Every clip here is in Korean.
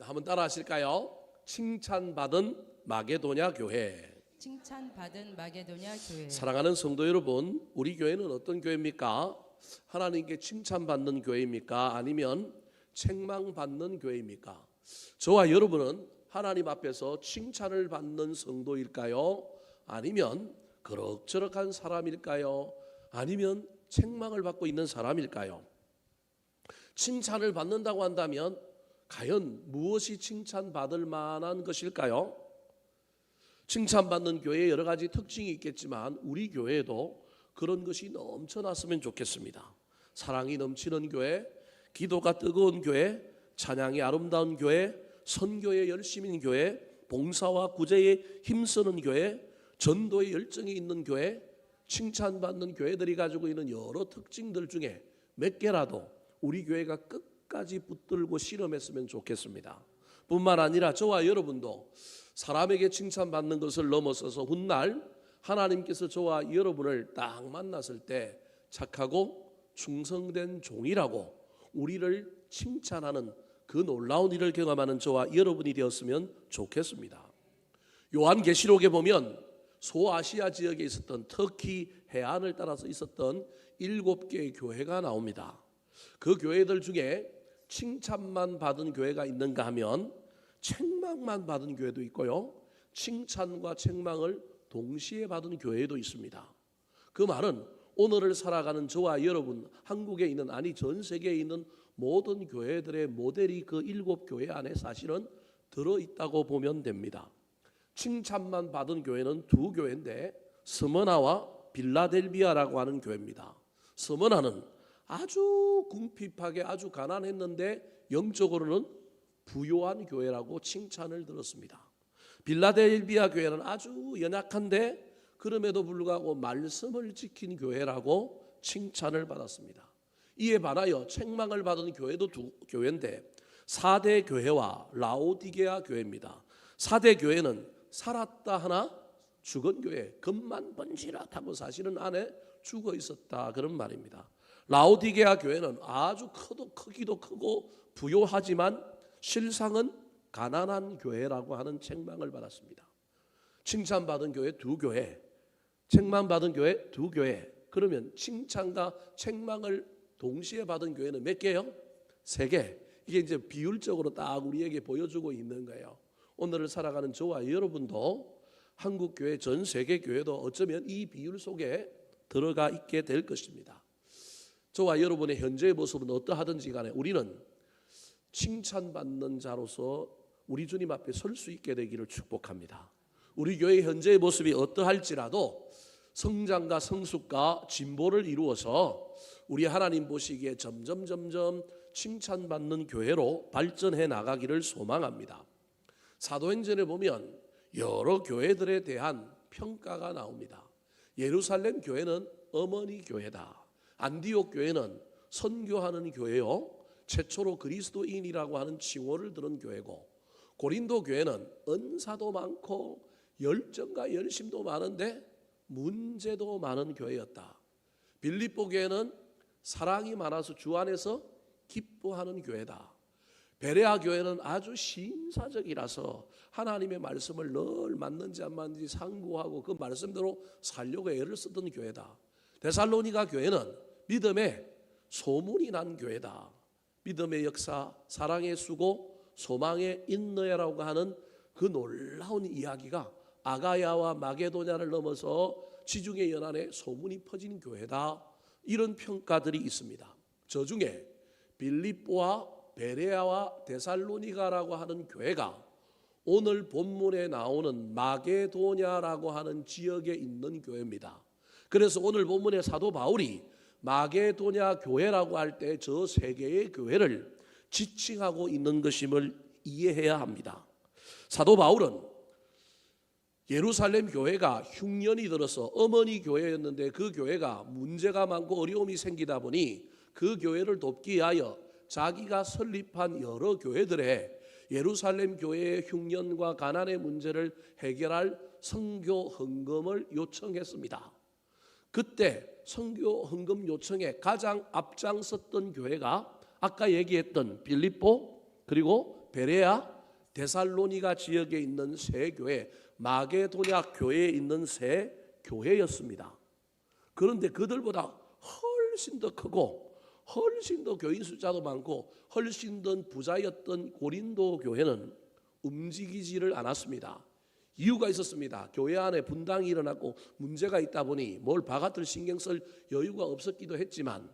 한번 따라 하실까요? 칭찬받은 마게도냐 교회. 칭찬받은 마게도냐 교회. 사랑하는 성도 여러분, 우리 교회는 어떤 교회입니까? 하나님께 칭찬받는 교회입니까? 아니면 책망받는 교회입니까? 저와 여러분은 하나님 앞에서 칭찬을 받는 성도일까요? 아니면 그럭저럭한 사람일까요? 아니면 책망을 받고 있는 사람일까요? 칭찬을 받는다고 한다면 과연 무엇이 칭찬받을 만한 것일까요? 칭찬받는 교회에 여러 가지 특징이 있겠지만 우리 교회에도 그런 것이 넘쳐났으면 좋겠습니다. 사랑이 넘치는 교회, 기도가 뜨거운 교회, 찬양이 아름다운 교회, 선교의 열심인 교회, 봉사와 구제에 힘쓰는 교회, 전도의 열정이 있는 교회, 칭찬받는 교회들이 가지고 있는 여러 특징들 중에 몇 개라도 우리 교회가 끝까지 붙들고 실험했으면 좋겠습니다. 뿐만 아니라 저와 여러분도 사람에게 칭찬받는 것을 넘어서서 훗날 하나님께서 저와 여러분을 딱 만났을 때 착하고 충성된 종이라고 우리를 칭찬하는 그 놀라운 일을 경험하는 저와 여러분이 되었으면 좋겠습니다. 요한계시록에 보면 소아시아 지역에 있었던 터키 해안을 따라서 있었던 7개의 교회가 나옵니다. 그 교회들 중에 칭찬만 받은 교회가 있는가 하면 책망만 받은 교회도 있고요, 칭찬과 책망을 동시에 받은 교회도 있습니다. 그 말은 오늘을 살아가는 저와 여러분, 한국에 있는, 아니 전 세계에 있는 모든 교회들의 모델이 그 7교회 안에 사실은 들어있다고 보면 됩니다. 칭찬만 받은 교회는 2교회인데 스머나와 빌라델비아라고 하는 교회입니다. 스머나는 아주 궁핍하게 아주 가난했는데 영적으로는 부요한 교회라고 칭찬을 들었습니다. 빌라델비아 교회는 아주 연약한데 그럼에도 불구하고 말씀을 지킨 교회라고 칭찬을 받았습니다. 이에 반하여 책망을 받은 교회도 2교회인데 4대 교회와 라오디게아 교회입니다. 4대 교회는 살았다 하나 죽은 교회, 겉만 번지락하고 사실은 안에 죽어 있었다, 그런 말입니다. 라오디게아 교회는 아주 크기도 크고 부요하지만 실상은 가난한 교회라고 하는 책망을 받았습니다. 칭찬받은 교회 2교회, 책망받은 교회 2교회. 그러면 칭찬과 책망을 동시에 받은 교회는 몇 개요? 3개. 이게 이제 비율적으로 딱 우리에게 보여주고 있는 거예요. 오늘을 살아가는 저와 여러분도 한국교회, 전 세계 교회도 어쩌면 이 비율 속에 들어가 있게 될 것입니다. 저와 여러분의 현재의 모습은 어떠하든지 간에 우리는 칭찬받는 자로서 우리 주님 앞에 설 수 있게 되기를 축복합니다. 우리 교회의 현재의 모습이 어떠할지라도 성장과 성숙과 진보를 이루어서 우리 하나님 보시기에 점점 칭찬받는 교회로 발전해 나가기를 소망합니다. 사도행전에 보면 여러 교회들에 대한 평가가 나옵니다. 예루살렘 교회는 어머니 교회다. 안디옥 교회는 선교하는 교회요, 최초로 그리스도인이라고 하는 칭호를 들은 교회고, 고린도 교회는 은사도 많고 열정과 열심도 많은데 문제도 많은 교회였다. 빌립보 교회는 사랑이 많아서 주 안에서 기뻐하는 교회다. 베레아 교회는 아주 신사적이라서 하나님의 말씀을 늘 맞는지 안 맞는지 상고하고 그 말씀대로 살려고 애를 쓰던 교회다. 데살로니가 교회는 믿음의 소문이 난 교회다. 믿음의 역사, 사랑의 수고, 소망의 인너야라고 하는 그 놀라운 이야기가 아가야와 마게도냐를 넘어서 지중해 연안에 소문이 퍼진 교회다. 이런 평가들이 있습니다. 저 중에 빌립보와 베레아와 데살로니가라고 하는 교회가 오늘 본문에 나오는 마게도냐라고 하는 지역에 있는 교회입니다. 그래서 오늘 본문의 사도 바울이 마게도냐 교회라고 할 때 저 3개의 교회를 지칭하고 있는 것임을 이해해야 합니다. 사도 바울은 예루살렘 교회가 흉년이 들어서 어머니 교회였는데 그 교회가 문제가 많고 어려움이 생기다 보니 그 교회를 돕기 위하여 자기가 설립한 여러 교회들에 예루살렘 교회의 흉년과 가난의 문제를 해결할 선교 헌금을 요청했습니다. 그때 선교 헌금 요청에 가장 앞장섰던 교회가 아까 얘기했던 빌립보, 그리고 베레아, 데살로니가 지역에 있는 세 교회, 마게도냐 교회에 있는 세 교회였습니다. 그런데 그들보다 훨씬 더 크고 훨씬 더 교인 숫자도 많고 훨씬 더 부자였던 고린도 교회는 움직이지를 않았습니다. 이유가 있었습니다. 교회 안에 분당이 일어났고 문제가 있다 보니 뭘 바깥을 신경 쓸 여유가 없었기도 했지만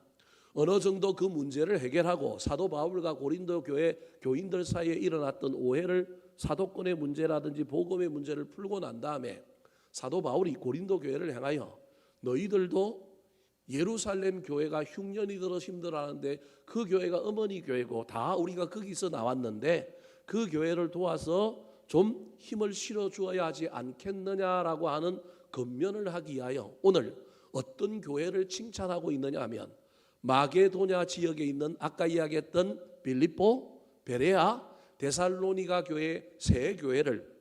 어느 정도 그 문제를 해결하고 사도 바울과 고린도 교회 교인들 사이에 일어났던 오해를, 사도권의 문제라든지 복음의 문제를 풀고 난 다음에 사도 바울이 고린도 교회를 향하여 너희들도 예루살렘 교회가 흉년이 들어 힘들어하는데 그 교회가 어머니 교회고 다 우리가 거기서 나왔는데 그 교회를 도와서 좀 힘을 실어 주어야 하지 않겠느냐라고 하는 권면을 하기 위하여 오늘 어떤 교회를 칭찬하고 있느냐 하면 마게도냐 지역에 있는 아까 이야기했던 빌립보, 베레아, 데살로니가 교회 세 교회를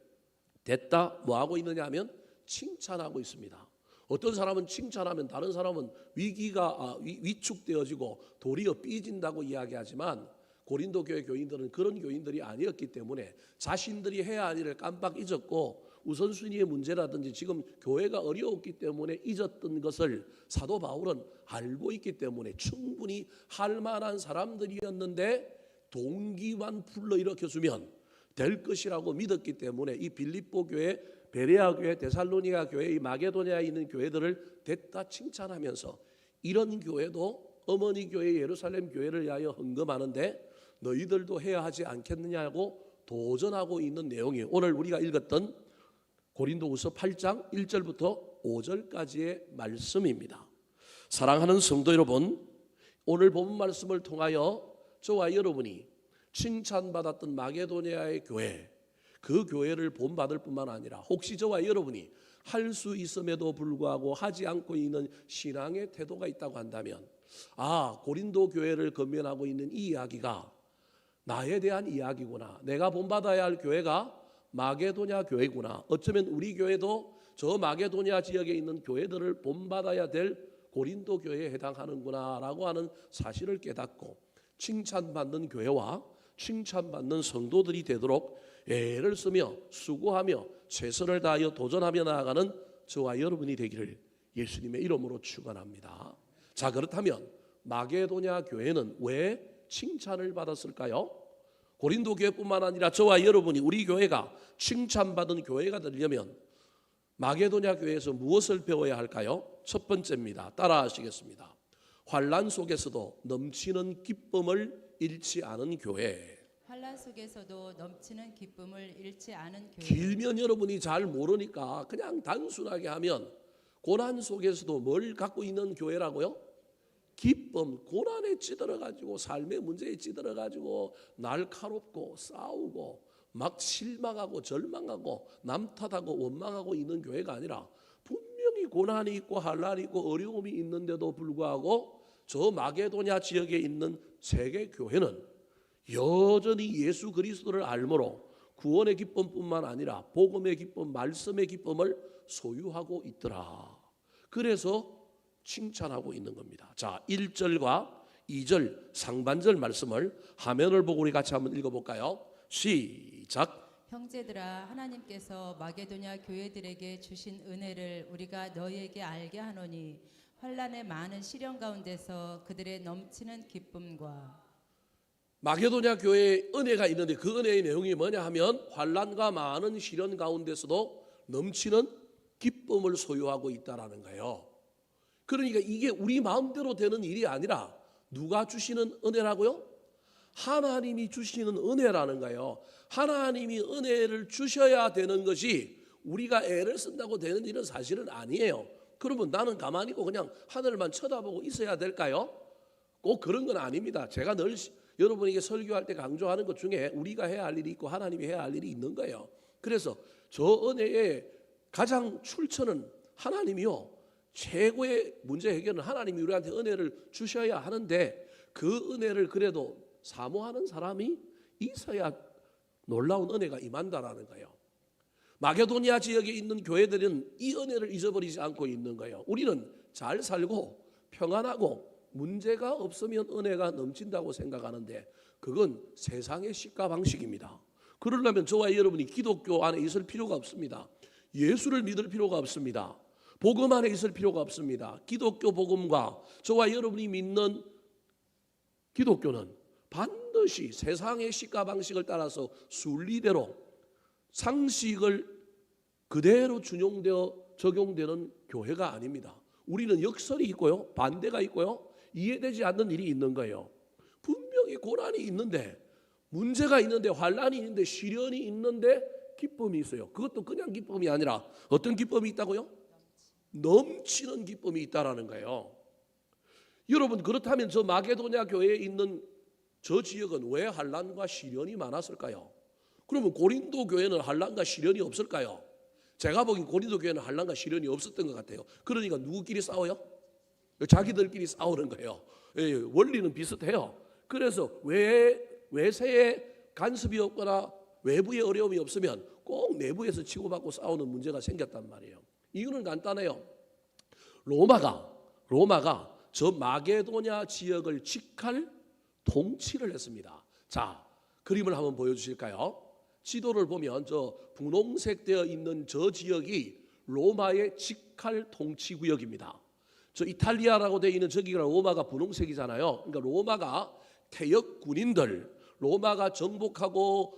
됐다 뭐하고 있느냐 하면 칭찬하고 있습니다. 어떤 사람은 칭찬하면 다른 사람은 위기가 위축되어지고 도리어 삐진다고 이야기하지만 고린도 교회 교인들은 그런 교인들이 아니었기 때문에 자신들이 해야 할 일을 깜빡 잊었고 우선순위의 문제라든지 지금 교회가 어려웠기 때문에 잊었던 것을 사도 바울은 알고 있기 때문에 충분히 할 만한 사람들이었는데 동기만 불러일으켜주면 될 것이라고 믿었기 때문에 이 빌립보 교회, 베레아 교회, 데살로니가 교회, 이 마게도냐에 있는 교회들을 됐다 칭찬하면서 이런 교회도 어머니 교회 예루살렘 교회를 위하여 헌금하는데 너희들도 해야 하지 않겠느냐고 도전하고 있는 내용이 오늘 우리가 읽었던 고린도후서 8장 1절부터 5절까지의 말씀입니다. 사랑하는 성도 여러분, 오늘 본 말씀을 통하여 저와 여러분이 칭찬받았던 마게도냐의 교회, 그 교회를 본받을 뿐만 아니라 혹시 저와 여러분이 할 수 있음에도 불구하고 하지 않고 있는 신앙의 태도가 있다고 한다면 고린도 교회를 건면하고 있는 이 이야기가 나에 대한 이야기구나. 내가 본받아야 할 교회가 마게도냐 교회구나. 어쩌면 우리 교회도 저 마게도냐 지역에 있는 교회들을 본받아야 될 고린도 교회에 해당하는구나 라고 하는 사실을 깨닫고 칭찬받는 교회와 칭찬받는 성도들이 되도록 애를 쓰며 수고하며 최선을 다하여 도전하며 나아가는 저와 여러분이 되기를 예수님의 이름으로 축원합니다. 자, 그렇다면 마게도냐 교회는 왜 칭찬을 받았을까요? 고린도 교회뿐만 아니라 저와 여러분이 우리 교회가 칭찬받은 교회가 되려면 마게도냐 교회에서 무엇을 배워야 할까요? 첫 번째입니다. 따라하시겠습니다. 환난 속에서도 넘치는 기쁨을 잃지 않은 교회. 환난 속에서도 넘치는 기쁨을 잃지 않은 교회. 길면 여러분이 잘 모르니까 그냥 단순하게 하면 고난 속에서도 뭘 갖고 있는 교회라고요? 기쁨, 고난에 찌들어가지고 삶의 문제에 찌들어가지고 날카롭고 싸우고 막 실망하고 절망하고 남 탓하고 원망하고 있는 교회가 아니라 분명히 고난이 있고 환난이 있고 어려움이 있는데도 불구하고 저 마게도냐 지역에 있는 세계 교회는 여전히 예수 그리스도를 알므로 구원의 기쁨뿐만 아니라 복음의 기쁨, 말씀의 기쁨을 소유하고 있더라. 그래서 칭찬하고 있는 겁니다. 자, 1절과 2절 상반절 말씀을 화면을 보고 우리 같이 한번 읽어볼까요? 시작. 형제들아, 하나님께서 마게도냐 교회들에게 주신 은혜를 우리가 너희에게 알게 하노니 환난의 많은 시련 가운데서 그들의 넘치는 기쁨과 마게도냐 교회에 은혜가 있는데 그 은혜의 내용이 뭐냐 하면 환난과 많은 시련 가운데서도 넘치는 기쁨을 소유하고 있다라는 거예요. 그러니까 이게 우리 마음대로 되는 일이 아니라 누가 주시는 은혜라고요? 하나님이 주시는 은혜라는 거예요. 하나님이 은혜를 주셔야 되는 것이 우리가 애를 쓴다고 되는 일은 사실은 아니에요. 그러면 나는 가만히 있고 그냥 하늘만 쳐다보고 있어야 될까요? 꼭 그런 건 아닙니다. 제가 늘 여러분에게 설교할 때 강조하는 것 중에 우리가 해야 할 일이 있고 하나님이 해야 할 일이 있는 거예요. 그래서 저 은혜의 가장 출처는 하나님이요. 최고의 문제 해결은 하나님이 우리한테 은혜를 주셔야 하는데 그 은혜를 그래도 사모하는 사람이 있어야 놀라운 은혜가 임한다라는 거예요. 마게도냐 지역에 있는 교회들은 이 은혜를 잊어버리지 않고 있는 거예요. 우리는 잘 살고 평안하고 문제가 없으면 은혜가 넘친다고 생각하는데 그건 세상의 시가 방식입니다. 그러려면 저와 여러분이 기독교 안에 있을 필요가 없습니다. 예수를 믿을 필요가 없습니다. 복음 안에 있을 필요가 없습니다. 기독교 복음과 저와 여러분이 믿는 기독교는 반드시 세상의 시가 방식을 따라서 순리대로 상식을 그대로 준용되어 적용되는 교회가 아닙니다. 우리는 역설이 있고요, 반대가 있고요, 이해되지 않는 일이 있는 거예요. 분명히 고난이 있는데, 문제가 있는데, 환란이 있는데, 시련이 있는데 기쁨이 있어요. 그것도 그냥 기쁨이 아니라 어떤 기쁨이 있다고요? 넘치는 기쁨이 있다라는 거예요. 여러분, 그렇다면 저 마게도냐 교회에 있는 저 지역은 왜 환란과 시련이 많았을까요? 그러면 고린도 교회는 환란과 시련이 없을까요? 제가 보기엔 고린도 교회는 환란과 시련이 없었던 것 같아요. 그러니까 누구끼리 싸워요? 자기들끼리 싸우는 거예요. 예, 원리는 비슷해요. 그래서 외세에 간섭이 없거나 외부의 어려움이 없으면 꼭 내부에서 치고받고 싸우는 문제가 생겼단 말이에요. 이유는 간단해요. 로마가 저 마게도냐 지역을 직할 통치를 했습니다. 자, 그림을 한번 보여주실까요? 지도를 보면 저 분홍색 되어 있는 저 지역이 로마의 직할 통치 구역입니다. 저 이탈리아라고 되어 있는 저기가 로마가 분홍색이잖아요. 그러니까 로마가 퇴역 군인들, 로마가 정복하고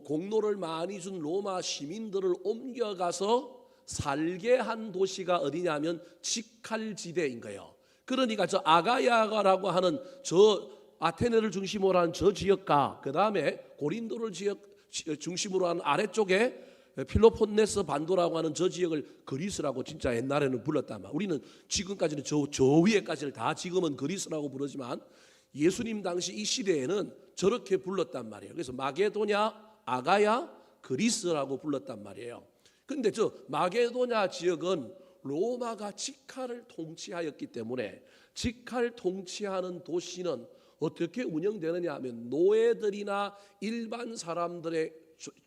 공로를 많이 준 로마 시민들을 옮겨가서 살게 한 도시가 어디냐면 직할지대인 거예요. 그러니까 저 아가야라고 하는 저 아테네를 중심으로 하는 저 지역과 그 다음에 고린도를 중심으로 하는 아래쪽에 필로폰네스 반도라고 하는 저 지역을 그리스라고 진짜 옛날에는 불렀단 말이에요. 우리는 지금까지는 저 위에까지를 다 지금은 그리스라고 부르지만 예수님 당시 이 시대에는 저렇게 불렀단 말이에요. 그래서 마게도냐, 아가야, 그리스라고 불렀단 말이에요. 근데 저 마게도냐 지역은 로마가 직할을 통치하였기 때문에 직할 통치하는 도시는 어떻게 운영되느냐 하면 노예들이나 일반 사람들의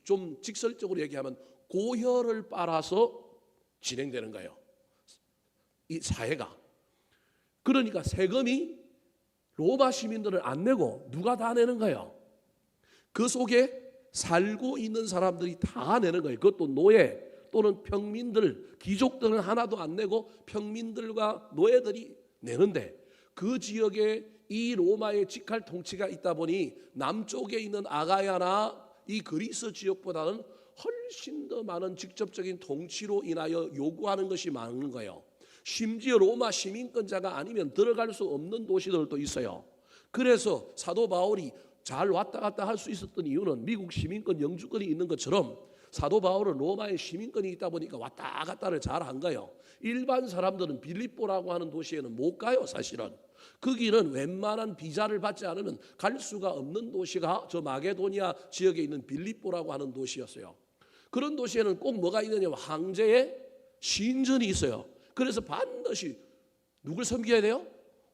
좀 직설적으로 얘기하면 고혈을 빨아서 진행되는 거예요. 이 사회가. 그러니까 세금이 로마 시민들은 안 내고 누가 다 내는 거예요? 그 속에 살고 있는 사람들이 다 내는 거예요. 그것도 노예 또는 평민들, 귀족들은 하나도 안 내고 평민들과 노예들이 내는데 그 지역에 이 로마의 직할 통치가 있다 보니 남쪽에 있는 아가야나 이 그리스 지역보다는 훨씬 더 많은 직접적인 통치로 인하여 요구하는 것이 많은 거예요. 심지어 로마 시민권자가 아니면 들어갈 수 없는 도시들도 있어요. 그래서 사도 바울이 잘 왔다 갔다 할 수 있었던 이유는 미국 시민권 영주권이 있는 것처럼 사도 바울은 로마의 시민권이 있다 보니까 왔다 갔다를 잘 한 거예요. 일반 사람들은 빌립보라고 하는 도시에는 못 가요. 사실은 거기는 웬만한 비자를 받지 않으면 갈 수가 없는 도시가 저 마게도니아 지역에 있는 빌립보라고 하는 도시였어요. 그런 도시에는 꼭 뭐가 있느냐면 황제의 신전이 있어요. 그래서 반드시 누굴 섬겨야 돼요?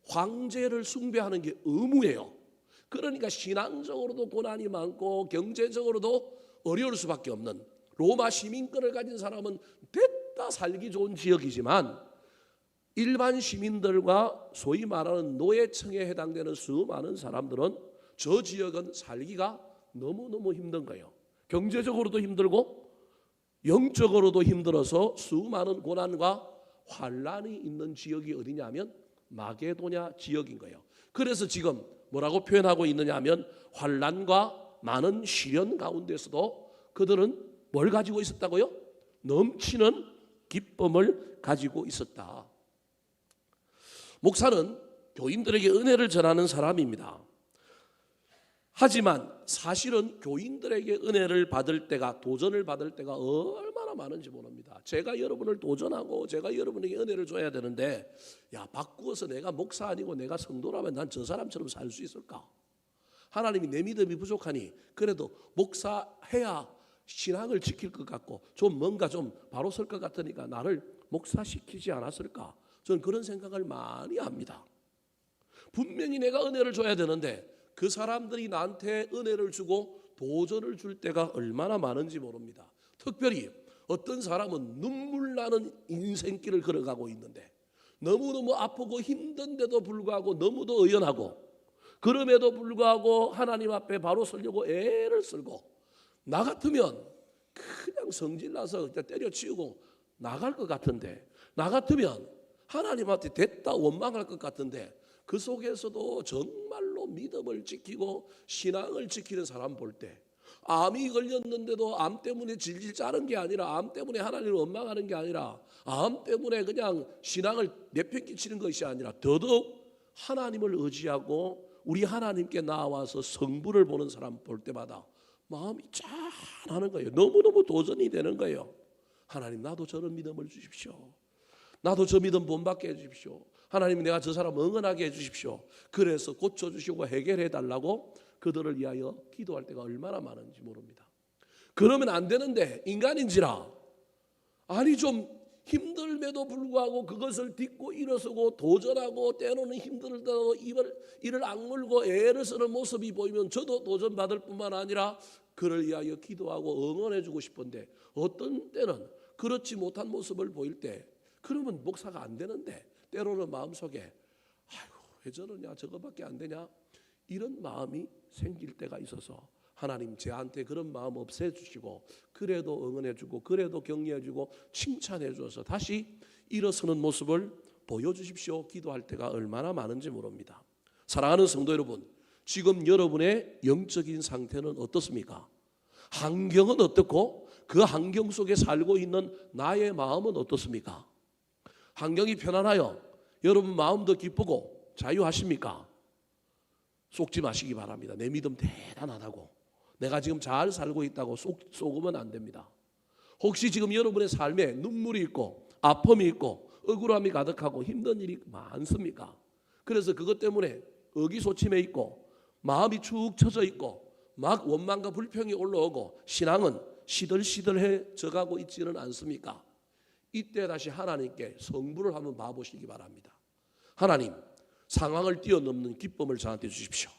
황제를 숭배하는 게 의무예요. 그러니까 신앙적으로도 고난이 많고 경제적으로도 어려울 수밖에 없는 로마 시민권을 가진 사람은 됐다 살기 좋은 지역이지만 일반 시민들과 소위 말하는 노예층에 해당되는 수많은 사람들은 저 지역은 살기가 너무너무 힘든 거예요. 경제적으로도 힘들고 영적으로도 힘들어서 수많은 고난과 환란이 있는 지역이 어디냐면 마게도냐 지역인 거예요. 그래서 지금 뭐라고 표현하고 있느냐 하면 환란과 많은 시련 가운데서도 그들은 뭘 가지고 있었다고요? 넘치는 기쁨을 가지고 있었다. 목사는 교인들에게 은혜를 전하는 사람입니다. 하지만 사실은 교인들에게 은혜를 받을 때가 도전을 받을 때가 얼마나 많은지 모릅니다. 제가 여러분을 도전하고 제가 여러분에게 은혜를 줘야 되는데 야 바꾸어서 내가 목사 아니고 내가 성도라면 난 저 사람처럼 살 수 있을까? 하나님이 내 믿음이 부족하니 그래도 목사해야 신앙을 지킬 것 같고 좀 뭔가 좀 바로 설 것 같으니까 나를 목사시키지 않았을까? 저는 그런 생각을 많이 합니다. 분명히 내가 은혜를 줘야 되는데 그 사람들이 나한테 은혜를 주고 도전을 줄 때가 얼마나 많은지 모릅니다. 특별히 어떤 사람은 눈물 나는 인생길을 걸어가고 있는데 너무너무 아프고 힘든데도 불구하고 너무도 의연하고, 그럼에도 불구하고 하나님 앞에 바로 서려고 애를 쓰고, 나 같으면 그냥 성질나서 그냥 때려치우고 나갈 것 같은데, 나 같으면 하나님한테 됐다 원망할 것 같은데, 그 속에서도 정말로 믿음을 지키고 신앙을 지키는 사람 볼 때, 암이 걸렸는데도 암 때문에 질질 짜는 게 아니라, 암 때문에 하나님을 원망하는 게 아니라, 암 때문에 그냥 신앙을 내팽개치는 것이 아니라, 더더욱 하나님을 의지하고 우리 하나님께 나와서 성부를 보는 사람 볼 때마다 마음이 짠하는 거예요. 너무너무 도전이 되는 거예요. 하나님, 나도 저런 믿음을 주십시오. 나도 저 믿음 본받게 해주십시오. 하나님, 내가 저 사람 응원하게 해주십시오. 그래서 고쳐주시고 해결해 달라고 그들을 위하여 기도할 때가 얼마나 많은지 모릅니다. 그러면 안 되는데, 인간인지라 아니 좀 힘들매도 불구하고 그것을 딛고 일어서고 도전하고, 때로는 힘들더라도 이를 악물고 애를 쓰는 모습이 보이면 저도 도전받을 뿐만 아니라 그를 위하여 기도하고 응원해 주고 싶은데, 어떤 때는 그렇지 못한 모습을 보일 때, 그러면 목사가 안 되는데 때로는 마음속에 아이고 왜 저러냐, 저거밖에 안 되냐, 이런 마음이 생길 때가 있어서 하나님 저한테 그런 마음 없애주시고, 그래도 응원해주고 그래도 격려해주고 칭찬해줘서 다시 일어서는 모습을 보여주십시오. 기도할 때가 얼마나 많은지 모릅니다. 사랑하는 성도 여러분, 지금 여러분의 영적인 상태는 어떻습니까? 환경은 어떻고 그 환경 속에 살고 있는 나의 마음은 어떻습니까? 환경이 편안하여 여러분 마음도 기쁘고 자유하십니까? 속지 마시기 바랍니다. 내 믿음 대단하다고, 내가 지금 잘 살고 있다고 속으면 안 됩니다. 혹시 지금 여러분의 삶에 눈물이 있고 아픔이 있고 억울함이 가득하고 힘든 일이 많습니까? 그래서 그것 때문에 의기소침해 있고 마음이 축 처져 있고 막 원망과 불평이 올라오고 신앙은 시들시들해져 가고 있지는 않습니까? 이때 다시 하나님께 성부를 한번 봐보시기 바랍니다. 하나님, 상황을 뛰어넘는 기쁨을 저한테 주십시오.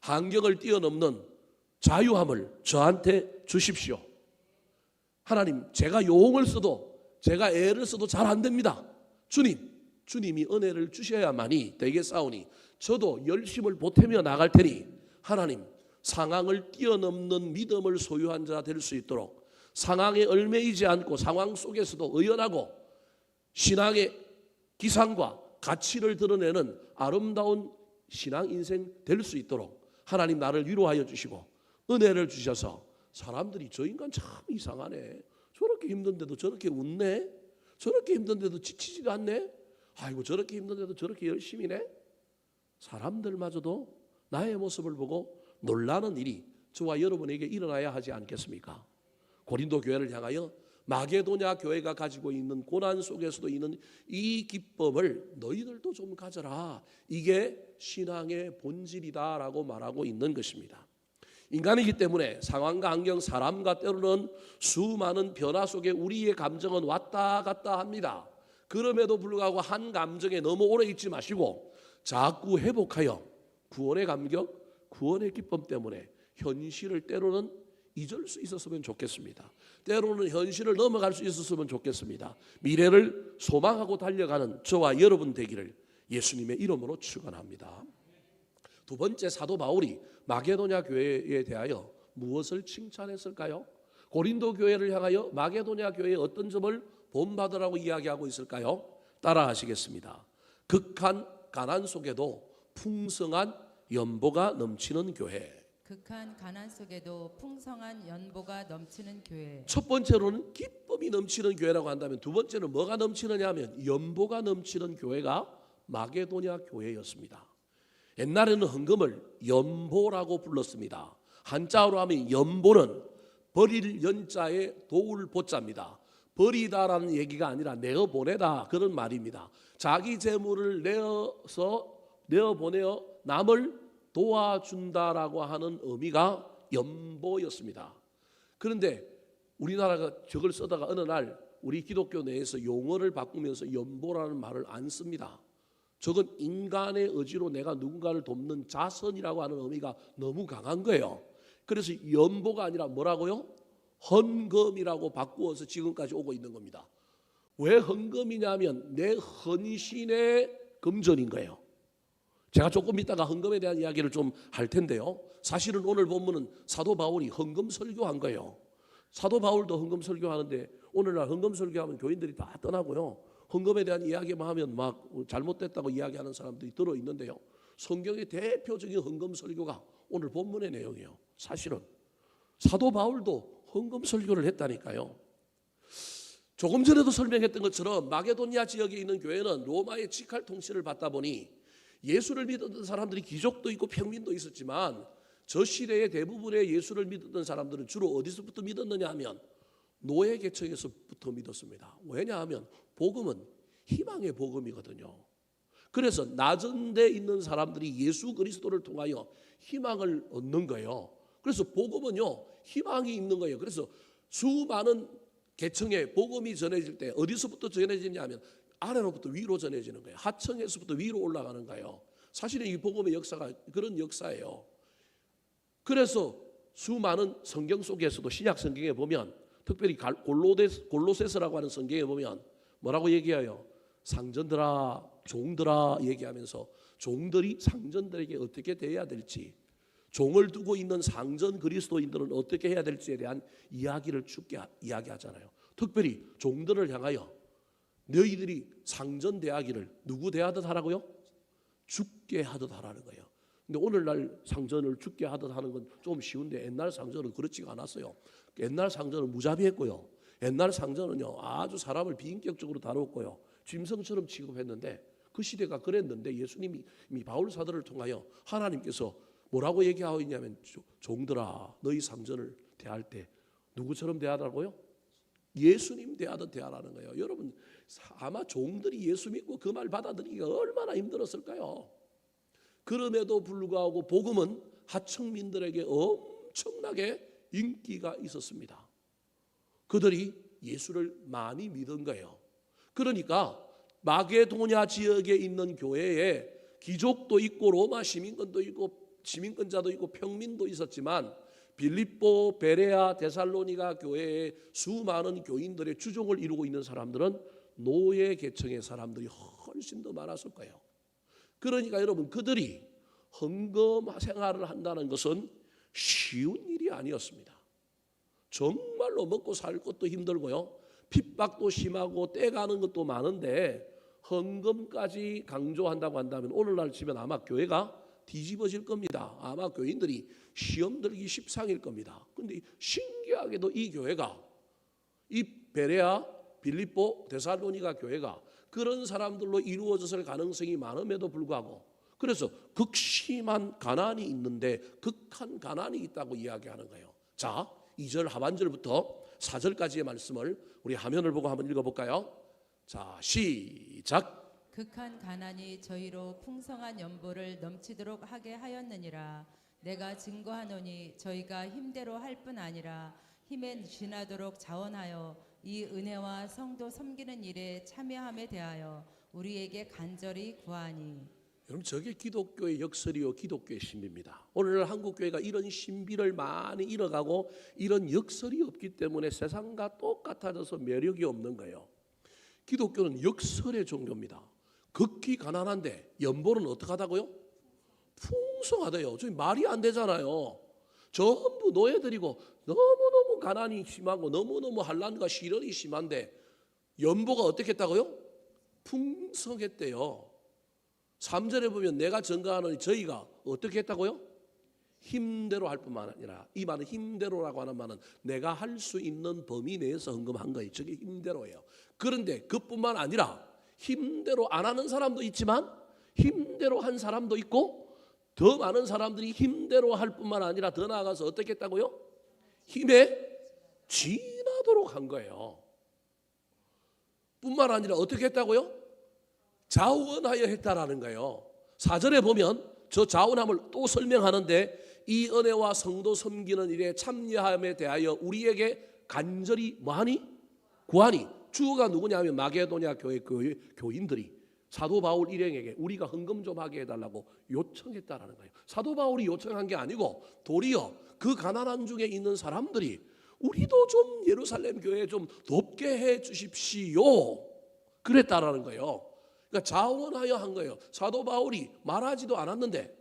환경을 뛰어넘는 자유함을 저한테 주십시오. 하나님, 제가 용을 써도 제가 애를 써도 잘 안 됩니다. 주님이 은혜를 주셔야만이 되겠사오니 저도 열심을 보태며 나갈 테니 하나님, 상황을 뛰어넘는 믿음을 소유한 자 될 수 있도록, 상황에 얽매이지 않고 상황 속에서도 의연하고 신앙의 기상과 가치를 드러내는 아름다운 신앙 인생 될 수 있도록 하나님 나를 위로하여 주시고 은혜를 주셔서, 사람들이 저 인간 참 이상하네, 저렇게 힘든데도 저렇게 웃네, 저렇게 힘든데도 지치지가 않네, 아이고 저렇게 힘든데도 저렇게 열심히네, 사람들마저도 나의 모습을 보고 놀라는 일이 저와 여러분에게 일어나야 하지 않겠습니까? 고린도 교회를 향하여 마게도냐 교회가 가지고 있는 고난 속에서도 있는 이 기쁨을 너희들도 좀 가져라, 이게 신앙의 본질이다라고 말하고 있는 것입니다. 인간이기 때문에 상황과 환경, 사람과 때로는 수많은 변화 속에 우리의 감정은 왔다 갔다 합니다. 그럼에도 불구하고 한 감정에 너무 오래 있지 마시고 자꾸 회복하여 구원의 감격, 구원의 기쁨 때문에 현실을 때로는 잊을 수 있었으면 좋겠습니다. 때로는 현실을 넘어갈 수 있었으면 좋겠습니다. 미래를 소망하고 달려가는 저와 여러분 되기를 예수님의 이름으로 축원합니다. 두 번째, 사도 바울이 마게도냐 교회에 대하여 무엇을 칭찬했을까요? 고린도 교회를 향하여 마게도냐 교회의 어떤 점을 본받으라고 이야기하고 있을까요? 따라하시겠습니다. 극한 가난 속에도 풍성한 연보가 넘치는 교회. 극한 가난 속에도 풍성한 연보가 넘치는 교회. 첫 번째로는 기쁨이 넘치는 교회라고 한다면, 두 번째는 뭐가 넘치느냐 하면 연보가 넘치는 교회가 마게도냐 교회였습니다. 옛날에는 헌금을 연보라고 불렀습니다. 한자어로 하면 연보는 버릴 연자에 도울 보자입니다. 버리다라는 얘기가 아니라 내어보내다, 그런 말입니다. 자기 재물을 내어보내어 남을 도와준다라고 하는 의미가 연보였습니다. 그런데 우리나라가 저걸 쓰다가 어느 날 우리 기독교 내에서 용어를 바꾸면서 연보라는 말을 안 씁니다. 저건 인간의 의지로 내가 누군가를 돕는 자선이라고 하는 의미가 너무 강한 거예요. 그래서 연보가 아니라 뭐라고요? 헌금이라고 바꾸어서 지금까지 오고 있는 겁니다. 왜 헌금이냐면 내 헌신의 금전인 거예요. 제가 조금 이따가 헌금에 대한 이야기를 좀 할 텐데요. 사실은 오늘 본문은 사도 바울이 헌금 설교한 거예요. 사도 바울도 헌금 설교하는데 오늘날 헌금 설교하면 교인들이 다 떠나고요. 헌금에 대한 이야기만 하면 막 잘못됐다고 이야기하는 사람들이 들어 있는데요. 성경의 대표적인 헌금 설교가 오늘 본문의 내용이에요. 사실은 사도 바울도 헌금 설교를 했다니까요. 조금 전에도 설명했던 것처럼 마게도니아 지역에 있는 교회는 로마의 직할 통치를 받다 보니 예수를 믿었던 사람들이 귀족도 있고 평민도 있었지만 저 시대의 대부분의 예수를 믿었던 사람들은 주로 어디서부터 믿었느냐 하면 노예 계층에서부터 믿었습니다. 왜냐하면 복음은 희망의 복음이거든요. 그래서 낮은 데 있는 사람들이 예수 그리스도를 통하여 희망을 얻는 거예요. 그래서 복음은요, 희망이 있는 거예요. 그래서 수많은 계층에 복음이 전해질 때 어디서부터 전해지냐면 아래로부터 위로 전해지는 거예요. 하층에서부터 위로 올라가는 거예요. 사실은 이 복음의 역사가 그런 역사예요. 그래서 수많은 성경 속에서도 신약 성경에 보면 특별히 골로새서라고 하는 성경에 보면 뭐라고 얘기해요? 상전들아, 종들아 얘기하면서 종들이 상전들에게 어떻게 대해야 될지, 종을 두고 있는 상전 그리스도인들은 어떻게 해야 될지에 대한 이야기를 쭉 이야기하잖아요. 특별히 종들을 향하여 너희들이 상전 대하기를 누구 대하듯 하라고요? 죽게 하듯 하라는 거예요. 근데 오늘날 상전을 죽게 하듯 하는 건 좀 쉬운데 옛날 상전은 그렇지가 않았어요. 옛날 상전은 무자비했고요. 옛날 상전은요 아주 사람을 비인격적으로 다뤘고요. 짐승처럼 취급했는데 그 시대가 그랬는데 예수님이 이미 바울 사도를 통하여 하나님께서 뭐라고 얘기하고 있냐면 종들아 너희 상전을 대할 때 누구처럼 대하라고요? 예수님 대하듯 대하라는 거예요. 여러분 아마 종들이 예수 믿고 그 말 받아들이기가 얼마나 힘들었을까요? 그럼에도 불구하고 복음은 하층민들에게 엄청나게 인기가 있었습니다. 그들이 예수를 많이 믿은 거예요. 그러니까 마게도냐 지역에 있는 교회에 귀족도 있고 로마 시민권도 있고 시민권자도 있고 평민도 있었지만 빌립보, 베레아, 데살로니가 교회에 수많은 교인들의 주종을 이루고 있는 사람들은 노예 계층의 사람들이 훨씬 더 많았을 거예요. 그러니까 여러분 그들이 헌금 생활을 한다는 것은 쉬운 일이 아니었습니다. 정말로 먹고 살 것도 힘들고요. 핍박도 심하고 떼가는 것도 많은데 헌금까지 강조한다고 한다면 오늘날 치면 아마 교회가 뒤집어질 겁니다. 아마 교인들이 시험 들기 십상일 겁니다. 그런데 신기하게도 이 교회가 이 베레아, 빌립보, 데살로니가 교회가 그런 사람들로 이루어졌을 가능성이 많음에도 불구하고 그래서 극심한 가난이 있는데 극한 가난이 있다고 이야기하는 거예요. 자, 2절 하반절부터 4절까지의 말씀을 우리 화면을 보고 한번 읽어볼까요? 자, 시작. 극한 가난이 저희로 풍성한 연보를 넘치도록 하게 하였느니라. 내가 증거하노니 저희가 힘대로 할 뿐 아니라 힘에 지나도록 자원하여 이 은혜와 성도 섬기는 일에 참여함에 대하여 우리에게 간절히 구하니. 여러분 저게 기독교의 역설이요 기독교의 신비입니다. 오늘날 한국교회가 이런 신비를 많이 잃어가고 이런 역설이 없기 때문에 세상과 똑같아져서 매력이 없는 거예요. 기독교는 역설의 종교입니다. 극히 가난한데 연보는 어떻게 하다고요? 풍성하대요. 저 말이 안 되잖아요. 전부 노예들이고 너무너무 가난이 심하고 너무너무 환난과 시련이 심한데 연보가 어떻게 했다고요? 풍성했대요. 3절에 보면 내가 증거하노니 저희가 어떻게 했다고요? 힘대로 할 뿐만 아니라 이 말은 힘대로라고 하는 말은 내가 할 수 있는 범위 내에서 헌금한 거예요. 저게 힘대로예요. 그런데 그뿐만 아니라 힘대로 안 하는 사람도 있지만 힘대로 한 사람도 있고 더 많은 사람들이 힘대로 할 뿐만 아니라 더 나아가서 어떻게 했다고요? 힘에 지나도록 한 거예요. 뿐만 아니라 어떻게 했다고요? 자원하여 했다라는 거예요. 4절에 보면 저 자원함을 또 설명하는데 이 은혜와 성도 섬기는 일에 참여함에 대하여 우리에게 간절히 뭐하니? 구하니. 주가 누구냐 하면 마게도냐 교회 교인들이 사도 바울 일행에게 우리가 헌금 좀 하게 해달라고 요청했다라는 거예요. 사도 바울이 요청한 게 아니고 도리어 그 가난한 중에 있는 사람들이 우리도 좀 예루살렘 교회 좀 돕게 해 주십시오. 그랬다라는 거예요. 그러니까 자원하여 한 거예요. 사도 바울이 말하지도 않았는데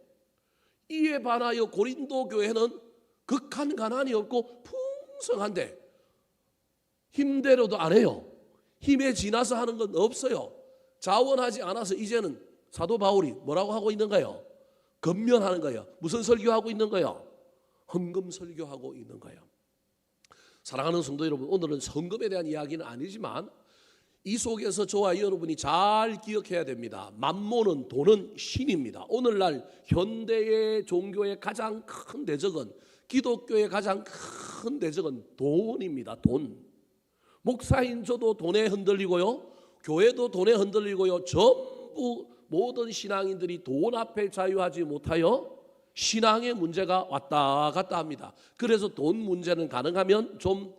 이에 반하여 고린도 교회는 극한 가난이 없고 풍성한데 힘대로도 안 해요. 힘에 지나서 하는 건 없어요. 자원하지 않아서 이제는 사도 바울이 뭐라고 하고 있는가요? 건면하는 거예요. 무슨 설교하고 있는 거예요? 헌금 설교하고 있는 거예요. 사랑하는 성도 여러분, 오늘은 헌금에 대한 이야기는 아니지만 이 속에서 저와 여러분이 잘 기억해야 됩니다. 만몬은 돈은 신입니다. 오늘날 현대의 종교의 가장 큰 대적은, 기독교의 가장 큰 대적은 돈입니다. 돈. 목사인 저도 돈에 흔들리고요, 교회도 돈에 흔들리고요, 전부 모든 신앙인들이 돈 앞에 자유하지 못하여 신앙의 문제가 왔다 갔다 합니다. 그래서 돈 문제는 가능하면 좀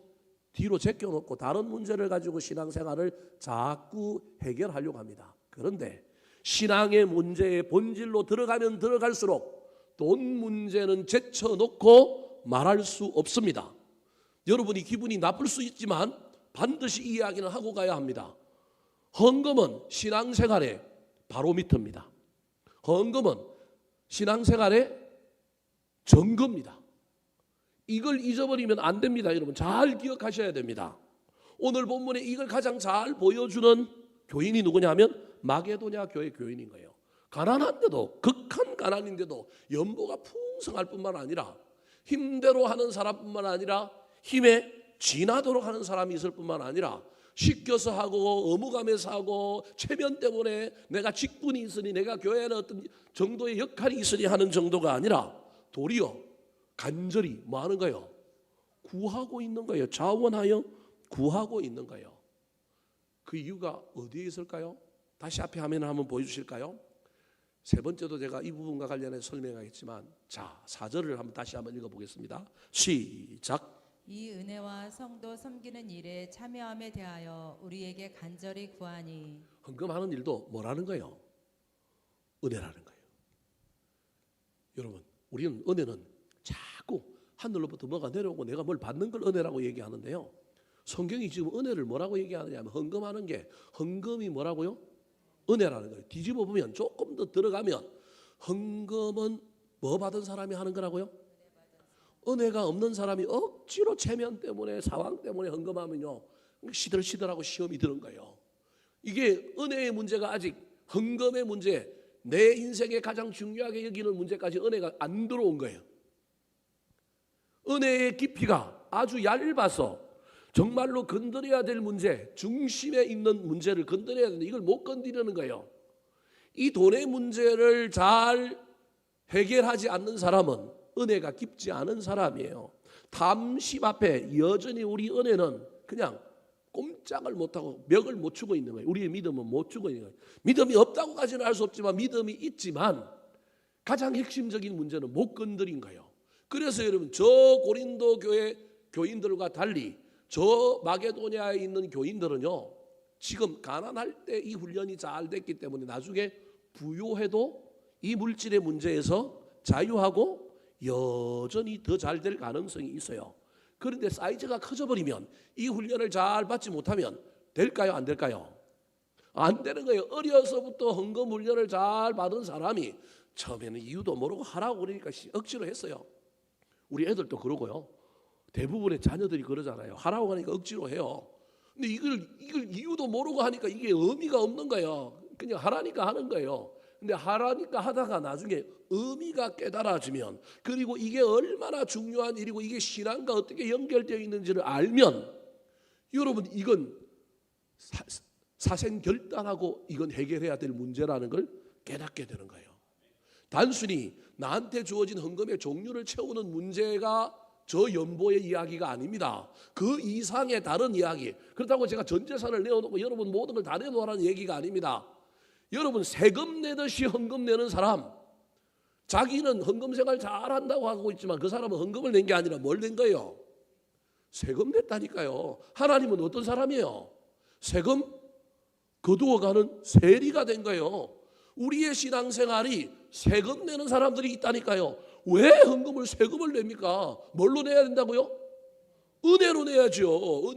뒤로 제껴놓고 다른 문제를 가지고 신앙생활을 자꾸 해결하려고 합니다. 그런데 신앙의 문제의 본질로 들어가면 들어갈수록 돈 문제는 제쳐놓고 말할 수 없습니다. 여러분이 기분이 나쁠 수 있지만 반드시 이 이야기는 하고 가야 합니다. 헌금은 신앙생활의 바로미터입니다. 헌금은 신앙생활의 증거입니다. 이걸 잊어버리면 안 됩니다. 여러분 잘 기억하셔야 됩니다. 오늘 본문에 이걸 가장 잘 보여주는 교인이 누구냐 하면 마게도냐 교회 교인인 거예요. 가난한데도, 극한 가난인데도 연보가 풍성할 뿐만 아니라 힘대로 하는 사람뿐만 아니라 힘에 지나도록 하는 사람이 있을 뿐만 아니라 시켜서 하고 의무감에서 하고 체면 때문에 내가 직분이 있으니 내가 교회에는 어떤 정도의 역할이 있으니 하는 정도가 아니라 도리어 간절히 뭐 하는 거예요? 구하고 있는 거예요. 자원하여 구하고 있는 거예요. 그 이유가 어디에 있을까요? 다시 앞에 화면을 한번 보여주실까요? 세 번째도 제가 이 부분과 관련해서 설명하겠지만, 자 4절을 한번 다시 한번 읽어보겠습니다. 시작. 이 은혜와 성도 섬기는 일에 참여함에 대하여 우리에게 간절히 구하니. 헌금하는 일도 뭐라는 거예요? 은혜라는 거예요. 여러분 우리는 은혜는 자꾸 하늘로부터 뭐가 내려오고 내가 뭘 받는 걸 은혜라고 얘기하는데요, 성경이 지금 은혜를 뭐라고 얘기하느냐 하면 헌금하는 게, 헌금이 뭐라고요? 은혜라는 거예요. 뒤집어 보면 조금 더 들어가면 헌금은 뭐 받은 사람이 하는 거라고요? 은혜가 없는 사람이 억지로 체면 때문에 상황 때문에 헌금하면요 시들시들하고 시험이 드는 거예요. 이게 은혜의 문제가 아직 헌금의 문제, 내 인생에 가장 중요하게 여기는 문제까지 은혜가 안 들어온 거예요. 은혜의 깊이가 아주 얇아서 정말로 건드려야 될 문제, 중심에 있는 문제를 건드려야 되는데 이걸 못 건드리는 거예요. 이 돈의 문제를 잘 해결하지 않는 사람은 은혜가 깊지 않은 사람이에요. 탐심 앞에 여전히 우리 은혜는 그냥 꼼짝을 못하고 멱을 못 추고 있는 거예요. 우리의 믿음은 못 추고 있는 거예요. 믿음이 없다고까지는 할 수 없지만 믿음이 있지만 가장 핵심적인 문제는 못 건드린 거예요. 그래서 여러분 저 고린도 교회 교인들과 달리 저 마게도냐에 있는 교인들은요 지금 가난할 때 이 훈련이 잘 됐기 때문에 나중에 부요해도 이 물질의 문제에서 자유하고 여전히 더 잘 될 가능성이 있어요. 그런데 사이즈가 커져버리면 이 훈련을 잘 받지 못하면 될까요? 안 될까요? 안 되는 거예요. 어려서부터 헌금 훈련을 잘 받은 사람이 처음에는 이유도 모르고 하라고 그러니까 억지로 했어요. 우리 애들도 그러고요. 대부분의 자녀들이 그러잖아요. 하라고 하니까 억지로 해요. 근데 이걸 이유도 모르고 하니까 이게 의미가 없는 거예요. 그냥 하라니까 하는 거예요. 근데 하라니까 하다가 나중에 의미가 깨달아지면, 그리고 이게 얼마나 중요한 일이고 이게 신앙과 어떻게 연결되어 있는지를 알면 여러분 이건 사생결단하고 이건 해결해야 될 문제라는 걸 깨닫게 되는 거예요. 단순히 나한테 주어진 헌금의 종류를 채우는 문제가 저 연보의 이야기가 아닙니다. 그 이상의 다른 이야기. 그렇다고 제가 전 재산을 내어놓고 여러분 모든 걸 다 내놓으라는 얘기가 아닙니다. 여러분 세금 내듯이 헌금 내는 사람, 자기는 헌금 생활 잘한다고 하고 있지만 그 사람은 헌금을 낸 게 아니라 뭘 낸 거예요? 세금 냈다니까요. 하나님은 어떤 사람이에요? 세금 거두어가는 세리가 된 거예요. 우리의 신앙생활이 세금 내는 사람들이 있다니까요. 왜 헌금을 세금을 냅니까? 뭘로 내야 된다고요? 은혜로 내야죠.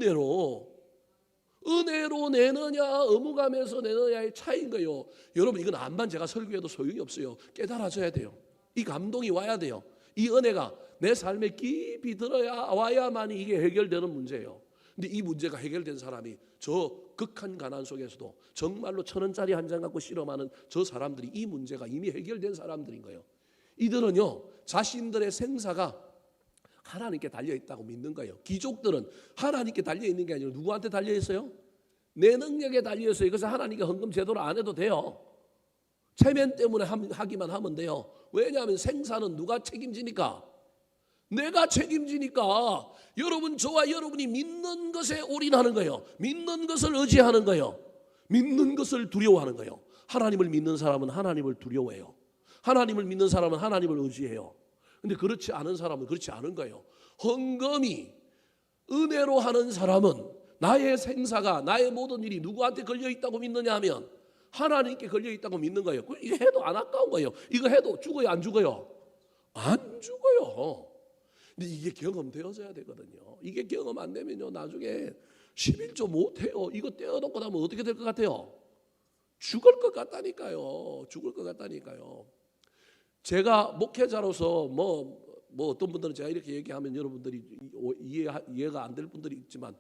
은혜로 내느냐 의무감에서 내느냐의 차이인 거예요. 여러분 이건 암만 제가 설교해도 소용이 없어요. 깨달아져야 돼요. 이 감동이 와야 돼요. 이 은혜가 내 삶에 깊이 와야만이 이게 해결되는 문제예요. 근데 이 문제가 해결된 사람이 저 극한 가난 속에서도 정말로 1,000원짜리 한 장 갖고 실험하는 저 사람들이 이 문제가 이미 해결된 사람들인 거예요. 이들은요 자신들의 생사가 하나님께 달려있다고 믿는 거예요. 기족들은 하나님께 달려있는 게 아니라 누구한테 달려있어요? 내 능력에 달려있어요. 이것을 하나님께 헌금 제도를 안 해도 돼요. 체면 때문에 하기만 하면 돼요. 왜냐하면 생사는 누가 책임지니까? 내가 책임지니까. 여러분 저와 여러분이 믿는 것에 올인하는 거예요. 믿는 것을 의지하는 거예요. 믿는 것을 두려워하는 거예요. 하나님을 믿는 사람은 하나님을 두려워해요. 하나님을 믿는 사람은 하나님을 의지해요. 근데 그렇지 않은 사람은 그렇지 않은 거예요. 헌금이 은혜로 하는 사람은 나의 생사가 나의 모든 일이 누구한테 걸려있다고 믿느냐 하면 하나님께 걸려있다고 믿는 거예요. 이거 해도 안 아까운 거예요. 이거 해도 죽어요 안 죽어요? 안 죽어요. 근데 이게 경험되어져야 되거든요. 이게 경험 안 되면요 나중에 11조 못해요. 이거 떼어놓고 나면 어떻게 될 것 같아요? 죽을 것 같다니까요. 죽을 것 같다니까요. 제가 목회자로서 뭐 어떤 분들은 제가 이렇게 얘기하면 여러분들이 이해가 안 될 분들이 있지만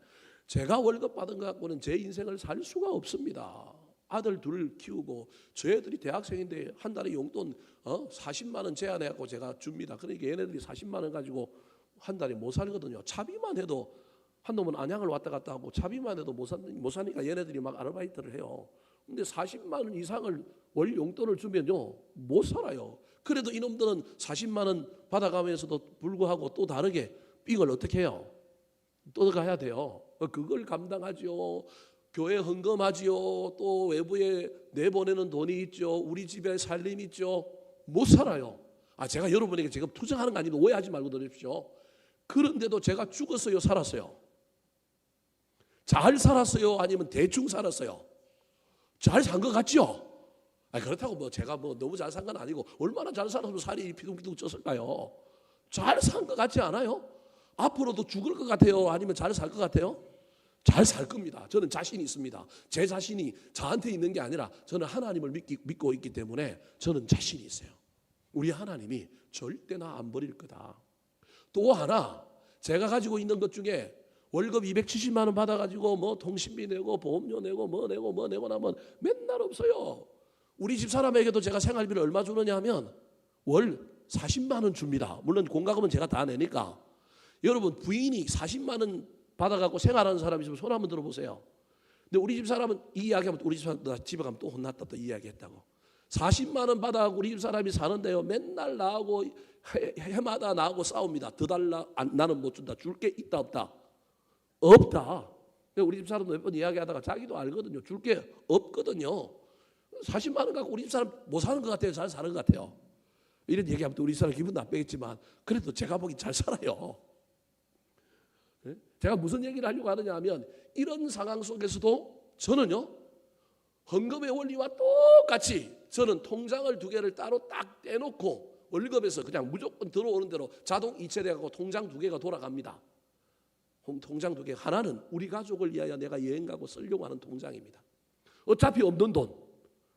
제가 월급 받은 것 갖고는 제 인생을 살 수가 없습니다. 아들 둘 키우고 저 애들이 대학생인데 한 달에 용돈 40만 원 제한해갖고 제가 줍니다. 그러니까 얘네들이 40만 원 가지고 한 달에 못 살거든요. 차비만 해도 한 놈은 안양을 왔다 갔다 하고 차비만 해도 못 사니까 얘네들이 막 아르바이트를 해요. 근데 40만 원 이상을 월 용돈을 주면요 못 살아요. 그래도 이놈들은 40만 원 받아가면서도 불구하고 또 다르게 삥을 어떻게 해요? 또 가야 돼요. 그걸 감당하지요. 교회 헌금하지요. 또 외부에 내보내는 돈이 있죠. 우리 집에 살림 있죠. 못 살아요. 제가 여러분에게 지금 투정하는 거 아니면 오해하지 말고 들으십시오. 그런데도 제가 죽었어요 살았어요? 잘 살았어요 아니면 대충 살았어요? 잘 산 것 같죠? 그렇다고 뭐 제가 뭐 너무 잘 산 건 아니고 얼마나 잘 살았으면 살이 피둥피둥 쪘을까요? 잘 산 것 같지 않아요? 앞으로도 죽을 것 같아요? 아니면 잘 살 것 같아요? 잘 살 겁니다. 저는 자신이 있습니다. 제 자신이 저한테 있는 게 아니라 저는 하나님을 믿고 있기 때문에 저는 자신이 있어요. 우리 하나님이 절대나 안 버릴 거다. 또 하나 제가 가지고 있는 것 중에 월급 270만 원 받아가지고 뭐 통신비 내고 보험료 내고 뭐 내고 나면 맨날 없어요. 우리 집 사람에게도 제가 생활비를 얼마 주느냐 하면 월 40만 원 줍니다. 물론 공과금은 제가 다 내니까. 여러분 부인이 40만 원 받아갖고 생활하는 사람이 있으면 손 한번 들어보세요. 근데 우리 집 사람은 이 이야기하면 우리 집 사람 집에 가면 또 혼났다 또 이야기했다고. 40만 원 받아갖고 우리 집 사람이 사는데요 맨날 나하고 해마다 나하고 싸웁니다. 더 달라 나는 못 준다. 줄 게 있다 없다? 없다. 우리 집 사람도 몇 번 이야기하다가 자기도 알거든요. 줄 게 없거든요. 40만 원 갖고 우리 집 사람 못 사는 것 같아요? 잘 사는 것 같아요? 이런 얘기하면 또 우리 사람 기분 나쁘겠지만 그래도 제가 보기 잘 살아요. 제가 무슨 얘기를 하려고 하느냐 하면 이런 상황 속에서도 저는요 헌금의 원리와 똑같이 저는 통장을 2개를 따로 딱 떼놓고 월급에서 그냥 무조건 들어오는 대로 자동 이체돼가고 통장 2개가 돌아갑니다. 통장 2개 하나는 우리 가족을 위하여 내가 여행 가고 쓰려고 하는 통장입니다. 어차피 없는 돈,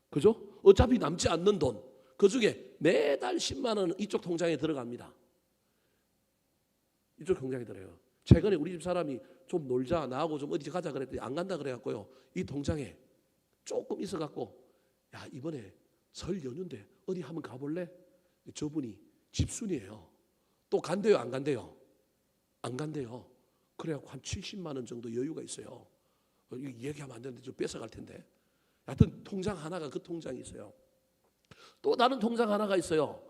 그죠? 어차피 남지 않는 돈, 그 중에 매달 10만 원 이쪽 통장에 들어갑니다. 이쪽 통장에 들어요. 최근에 우리 집 사람이 좀 놀자 나하고 좀 어디 가자 그랬더니 안 간다 그래갖고요 이 통장에 조금 있어갖고 야 이번에 설 연휴인데 어디 한번 가볼래? 저분이 집순이에요. 또 간대요 안 간대요? 안 간대요. 그래갖고 한 70만 원 정도 여유가 있어요. 이거 얘기하면 안 되는데 좀 뺏어갈 텐데. 하여튼 통장 하나가 그 통장이 있어요. 또 다른 통장 하나가 있어요.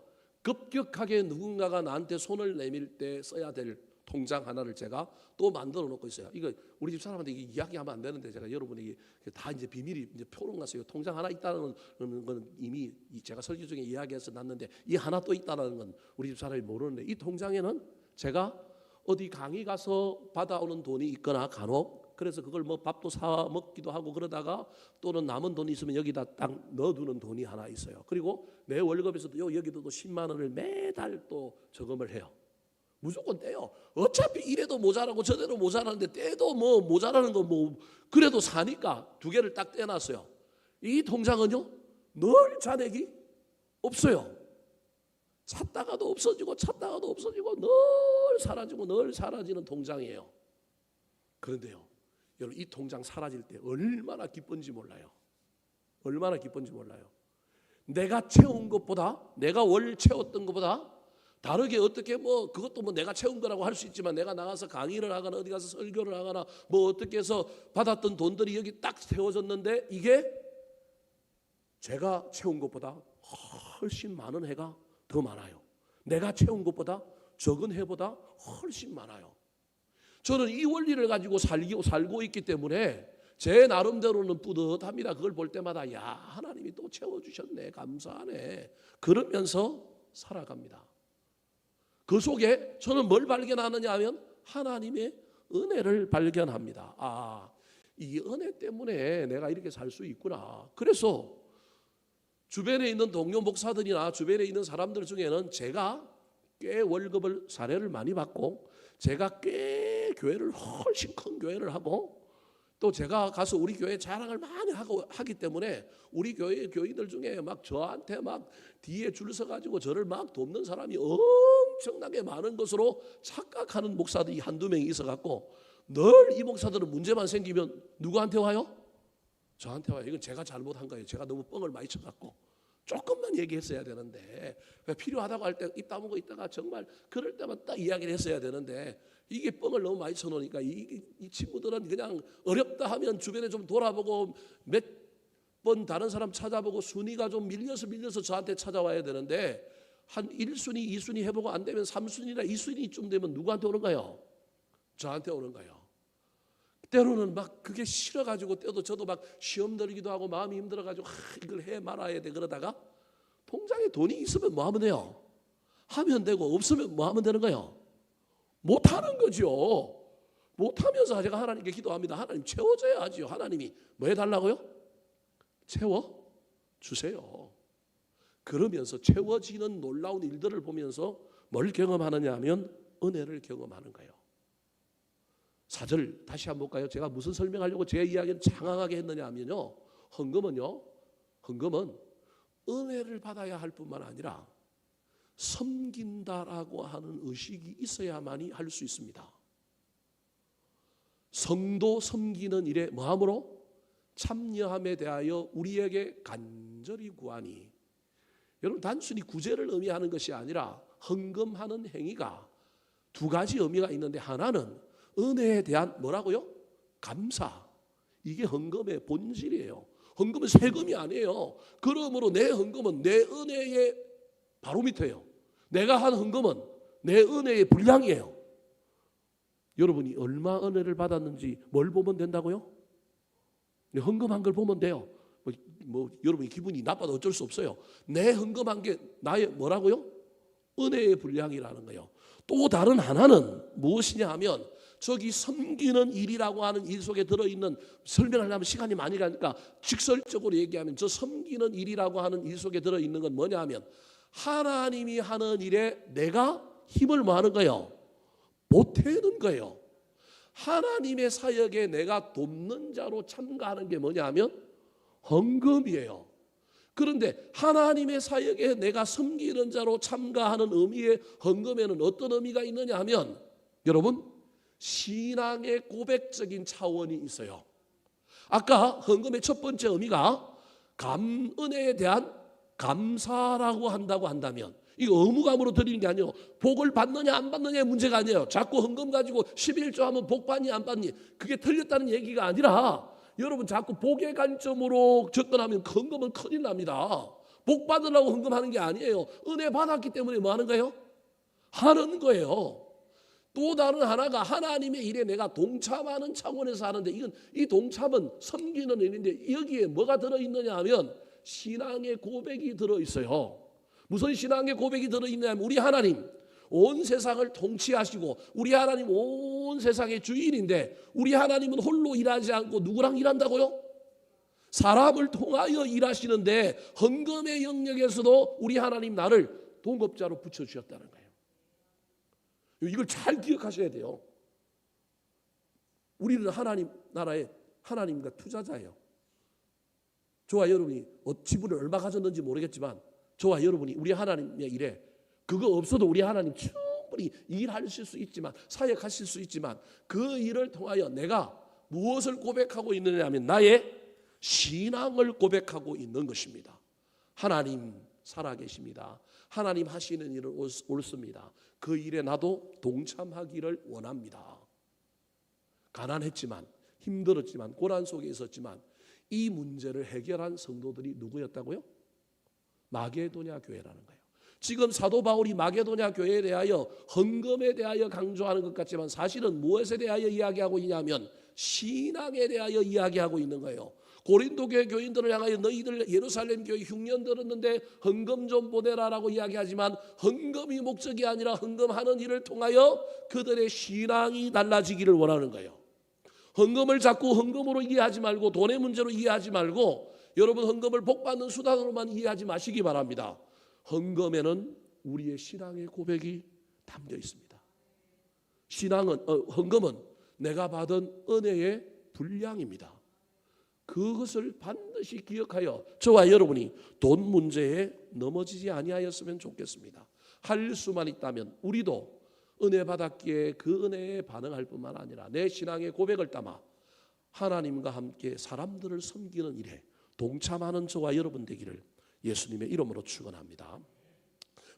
급격하게 누군가가 나한테 손을 내밀 때 써야 될 통장 하나를 제가 또 만들어 놓고 있어요. 이거 우리 집 사람한테 이야기하면 안 되는데 제가 여러분에게 다 이제 비밀이 이제 표록 났어요. 통장 하나 있다는 건 이미 제가 설교 중에 이야기해서 놨는데 이 하나 또 있다는 건 우리 집 사람이 모르는데 이 통장에는 제가 어디 강의 가서 받아오는 돈이 있거나 간혹 그래서 그걸 뭐 밥도 사 먹기도 하고 그러다가 또는 남은 돈이 있으면 여기다 딱 넣어두는 돈이 하나 있어요. 그리고 내 월급에서도 여기도 또 10만 원을 매달 또 저금을 해요. 무조건 떼요. 어차피 이래도 모자라고 저래도 모자라는데 떼도 뭐 모자라는 거 뭐 그래도 사니까 두 개를 딱 떼놨어요. 이 통장은요 늘 잔액이 없어요. 찾다가도 없어지고 찾다가도 없어지고 늘 사라지고 늘 사라지는 통장이에요. 그런데요 여러분 이 통장 사라질 때 얼마나 기쁜지 몰라요. 얼마나 기쁜지 몰라요. 내가 채운 것보다 내가 월 채웠던 것보다 다르게 어떻게 뭐 그것도 뭐 내가 채운 거라고 할 수 있지만 내가 나가서 강의를 하거나 어디 가서 설교를 하거나 뭐 어떻게 해서 받았던 돈들이 여기 딱 세워졌는데 이게 제가 채운 것보다 훨씬 많은 해가 더 많아요. 내가 채운 것보다 적은 해보다 훨씬 많아요. 저는 이 원리를 가지고 살고 있기 때문에 제 나름대로는 뿌듯합니다. 그걸 볼 때마다 야 하나님이 또 채워주셨네 감사하네 그러면서 살아갑니다. 그 속에 저는 뭘 발견하느냐 하면 하나님의 은혜를 발견합니다. 아, 이 은혜 때문에 내가 이렇게 살 수 있구나. 그래서 주변에 있는 동료 목사들이나 주변에 있는 사람들 중에는 제가 꽤 월급을 사례를 많이 받고 제가 꽤 교회를 훨씬 큰 교회를 하고 또 제가 가서 우리 교회 자랑을 많이 하기 때문에 우리 교회 교인들 중에 막 저한테 막 뒤에 줄 서가지고 저를 막 돕는 사람이 엄청나게 많은 것으로 착각하는 목사들이 한두 명이 있어갖고 늘 이 목사들은 문제만 생기면 누구한테 와요? 저한테 와요. 이건 제가 잘못한 거예요. 제가 너무 뻥을 많이 쳐갖고 조금만 얘기했어야 되는데 필요하다고 할 때 입 다물고 있다가 정말 그럴 때만 딱 이야기를 했어야 되는데 이게 뻥을 너무 많이 쳐놓으니까 이 친구들은 그냥 어렵다 하면 주변에 좀 돌아보고 몇 번 다른 사람 찾아보고 순위가 좀 밀려서 저한테 찾아와야 되는데 한 1순위, 2순위 해보고 안 되면 3순위나 2순위쯤 되면 누구한테 오는가요? 저한테 오는가요? 때로는 막 그게 싫어가지고 때도 저도 막 시험 들기도 하고 마음이 힘들어가지고 이걸 해 말아야 돼 그러다가 통장에 돈이 있으면 뭐 하면 돼요? 하면 되고 없으면 뭐 하면 되는 거예요? 못하는 거죠. 못하면서 제가 하나님께 기도합니다. 하나님 채워줘야지요. 하나님이 뭐 해달라고요? 채워주세요. 그러면서 채워지는 놀라운 일들을 보면서 뭘 경험하느냐 하면 은혜를 경험하는 거예요. 4절 다시 한번 볼까요? 제가 무슨 설명하려고 제 이야기는 장황하게 했느냐 하면요. 헌금은 은혜를 받아야 할 뿐만 아니라 섬긴다라고 하는 의식이 있어야만이 할 수 있습니다. 성도 섬기는 일에 뭐함으로? 참여함에 대하여 우리에게 간절히 구하니. 여러분 단순히 구제를 의미하는 것이 아니라 헌금하는 행위가 두 가지 의미가 있는데 하나는 은혜에 대한 뭐라고요? 감사. 이게 헌금의 본질이에요. 헌금은 세금이 아니에요. 그러므로 내 헌금은 내 은혜의 바로 밑에요. 내가 한 헌금은 내 은혜의 분량이에요. 여러분이 얼마 은혜를 받았는지 뭘 보면 된다고요? 헌금한 걸 보면 돼요. 여러분이 기분이 나빠도 어쩔 수 없어요. 내 헌금한 게 나의 뭐라고요? 은혜의 분량이라는 거예요. 또 다른 하나는 무엇이냐 하면 저기 섬기는 일이라고 하는 일 속에 들어있는 설명하려면 시간이 많이 가니까 직설적으로 얘기하면 저 섬기는 일이라고 하는 일 속에 들어있는 건 뭐냐 하면 하나님이 하는 일에 내가 힘을 뭐 하는 거예요? 보태는 거예요. 하나님의 사역에 내가 돕는 자로 참가하는 게 뭐냐 하면 헌금이에요. 그런데 하나님의 사역에 내가 섬기는 자로 참가하는 의미의 헌금에는 어떤 의미가 있느냐 하면 여러분 신앙의 고백적인 차원이 있어요. 아까 헌금의 첫 번째 의미가 은혜에 대한 감사라고 한다고 한다면 이거 의무감으로 드리는 게 아니에요. 복을 받느냐 안 받느냐의 문제가 아니에요. 자꾸 헌금 가지고 11조 하면 복 받니 안 받니 그게 틀렸다는 얘기가 아니라 여러분 자꾸 복의 관점으로 접근하면 헌금은 큰일 납니다. 복 받으려고 헌금하는 게 아니에요. 은혜 받았기 때문에 뭐 하는 거예요? 하는 거예요. 또 다른 하나가 하나님의 일에 내가 동참하는 차원에서 하는데 이 동참은 섬기는 일인데 여기에 뭐가 들어있느냐 하면 신앙의 고백이 들어있어요. 무슨 신앙의 고백이 들어있느냐 하면 우리 하나님 온 세상을 통치하시고 우리 하나님 온 세상의 주인인데 우리 하나님은 홀로 일하지 않고 누구랑 일한다고요? 사람을 통하여 일하시는데 헌금의 영역에서도 우리 하나님 나를 동업자로 붙여주셨다는 거예요. 이걸 잘 기억하셔야 돼요. 우리는 하나님 나라에 하나님과 투자자예요. 저와 여러분이 지분을 얼마 가졌는지 모르겠지만 저와 여러분이 우리 하나님의 일에 그거 없어도 우리 하나님 충분히 일하실 수 있지만 사역하실 수 있지만 그 일을 통하여 내가 무엇을 고백하고 있느냐 하면 나의 신앙을 고백하고 있는 것입니다. 하나님 살아계십니다. 하나님 하시는 일은 옳습니다. 그 일에 나도 동참하기를 원합니다. 가난했지만 힘들었지만 고난 속에 있었지만 이 문제를 해결한 성도들이 누구였다고요? 마게도냐 교회라는 거예요. 지금 사도 바울이 마게도냐 교회에 대하여 헌금에 대하여 강조하는 것 같지만 사실은 무엇에 대하여 이야기하고 있냐면 신앙에 대하여 이야기하고 있는 거예요. 고린도 교회 교인들을 향하여 너희들 예루살렘 교회 흉년 들었는데 헌금 좀 보내라라고 이야기하지만 헌금이 목적이 아니라 헌금하는 일을 통하여 그들의 신앙이 달라지기를 원하는 거예요. 헌금을 자꾸 헌금으로 이해하지 말고 돈의 문제로 이해하지 말고 여러분 헌금을 복받는 수단으로만 이해하지 마시기 바랍니다. 헌금에는 우리의 신앙의 고백이 담겨 있습니다. 헌금은 내가 받은 은혜의 분량입니다. 그것을 반드시 기억하여 저와 여러분이 돈 문제에 넘어지지 아니하였으면 좋겠습니다. 할 수만 있다면 우리도 은혜 받았기에 그 은혜에 반응할 뿐만 아니라 내 신앙의 고백을 담아 하나님과 함께 사람들을 섬기는 일에 동참하는 저와 여러분 되기를 예수님의 이름으로 축원합니다.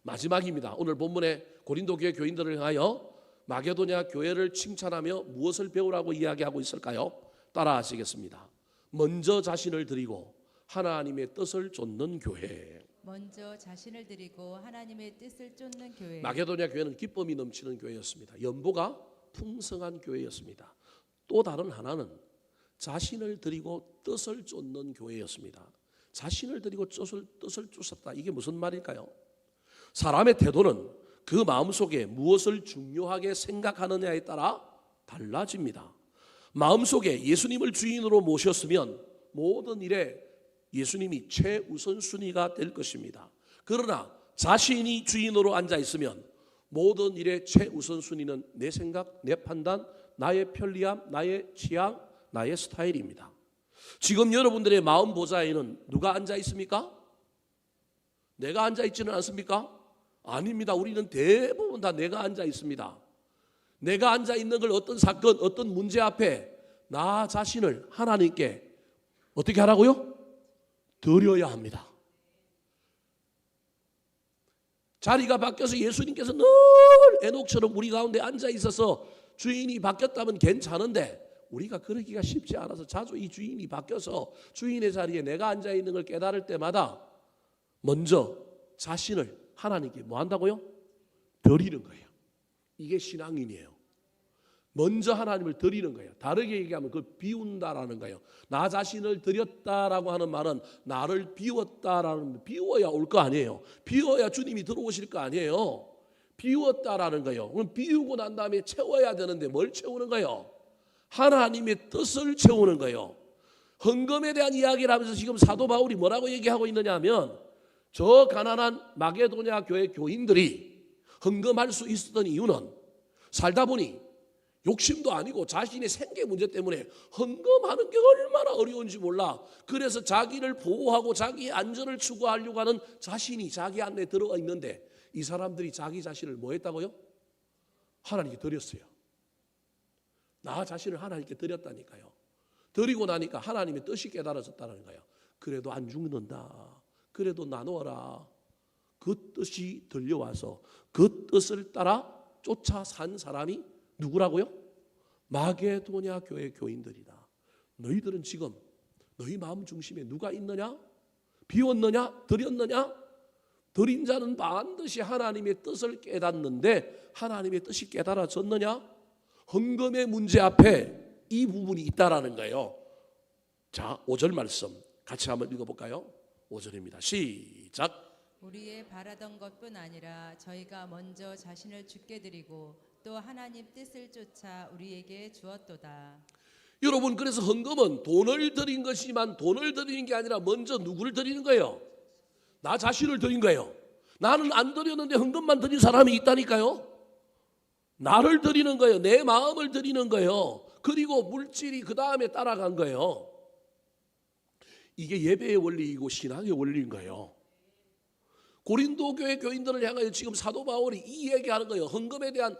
마지막입니다. 오늘 본문에 고린도 교회 교인들을 향하여 마게도냐 교회를 칭찬하며 무엇을 배우라고 이야기하고 있을까요? 따라하시겠습니다. 먼저 자신을 드리고 하나님의 뜻을 쫓는 교회. 먼저 자신을 드리고 하나님의 뜻을 쫓는 교회. 마게도냐 교회는 기쁨이 넘치는 교회였습니다. 연보가 풍성한 교회였습니다. 또 다른 하나는 자신을 드리고 뜻을 쫓는 교회였습니다. 자신을 드리고 뜻을 쫓았다. 이게 무슨 말일까요? 사람의 태도는 그 마음속에 무엇을 중요하게 생각하느냐에 따라 달라집니다. 마음속에 예수님을 주인으로 모셨으면 모든 일에 예수님이 최우선순위가 될 것입니다. 그러나 자신이 주인으로 앉아 있으면 모든 일의 최우선순위는 내 생각, 내 판단, 나의 편리함, 나의 취향, 나의 스타일입니다. 지금 여러분들의 마음 보좌에는 누가 앉아 있습니까? 내가 앉아 있지는 않습니까? 아닙니다. 우리는 대부분 다 내가 앉아 있습니다. 내가 앉아 있는 걸 어떤 사건, 어떤 문제 앞에 나 자신을 하나님께 어떻게 하라고요? 드려야 합니다. 자리가 바뀌어서 예수님께서 늘 에녹처럼 우리 가운데 앉아 있어서 주인이 바뀌었다면 괜찮은데 우리가 그러기가 쉽지 않아서 자주 이 주인이 바뀌어서 주인의 자리에 내가 앉아 있는 걸 깨달을 때마다 먼저 자신을 하나님께 뭐 한다고요? 드리는 거예요. 이게 신앙인이에요. 먼저 하나님을 드리는 거예요. 다르게 얘기하면 그걸 비운다라는 거예요. 나 자신을 드렸다라고 하는 말은 나를 비웠다라는, 비워야 올 거 아니에요. 비워야 주님이 들어오실 거 아니에요. 비웠다라는 거예요. 그럼 비우고 난 다음에 채워야 되는데 뭘 채우는 거예요? 하나님의 뜻을 채우는 거예요. 헌금에 대한 이야기를 하면서 지금 사도 바울이 뭐라고 얘기하고 있느냐 하면 저 가난한 마게도냐 교회 교인들이 헌금할 수 있었던 이유는 살다 보니 욕심도 아니고 자신의 생계 문제 때문에 헌금하는 게 얼마나 어려운지 몰라. 그래서 자기를 보호하고 자기의 안전을 추구하려고 하는 자신이 자기 안에 들어가 있는데 이 사람들이 자기 자신을 뭐 했다고요? 하나님께 드렸어요. 나 자신을 하나님께 드렸다니까요. 드리고 나니까 하나님의 뜻이 깨달아졌다는 거예요. 그래도 안 죽는다. 그래도 나누어라. 그 뜻이 들려와서 그 뜻을 따라 쫓아 산 사람이 누구라고요? 마게도냐 교회 교인들이다. 너희들은 지금 너희 마음 중심에 누가 있느냐? 비웠느냐? 드렸느냐? 드린 자는 반드시 하나님의 뜻을 깨닫는데 하나님의 뜻이 깨달아졌느냐? 헌금의 문제 앞에 이 부분이 있다라는 거예요. 자, 5절 말씀 같이 한번 읽어볼까요? 5절입니다. 시작. 우리의 바라던 것뿐 아니라 저희가 먼저 자신을 주께 드리고 또 하나님 뜻을 쫓아 우리에게 주었도다. 여러분, 그래서 헌금은 돈을 드린 것이지만 돈을 드리는 게 아니라 먼저 누구를 드리는 거예요? 나 자신을 드린 거예요. 나는 안 드렸는데 헌금만 드린 사람이 있다니까요. 나를 드리는 거예요. 내 마음을 드리는 거예요. 그리고 물질이 그 다음에 따라간 거예요. 이게 예배의 원리이고 신앙의 원리인 거예요. 고린도 교회 교인들을 향하여 지금 사도 바울이 이 얘기하는 거예요. 헌금에 대한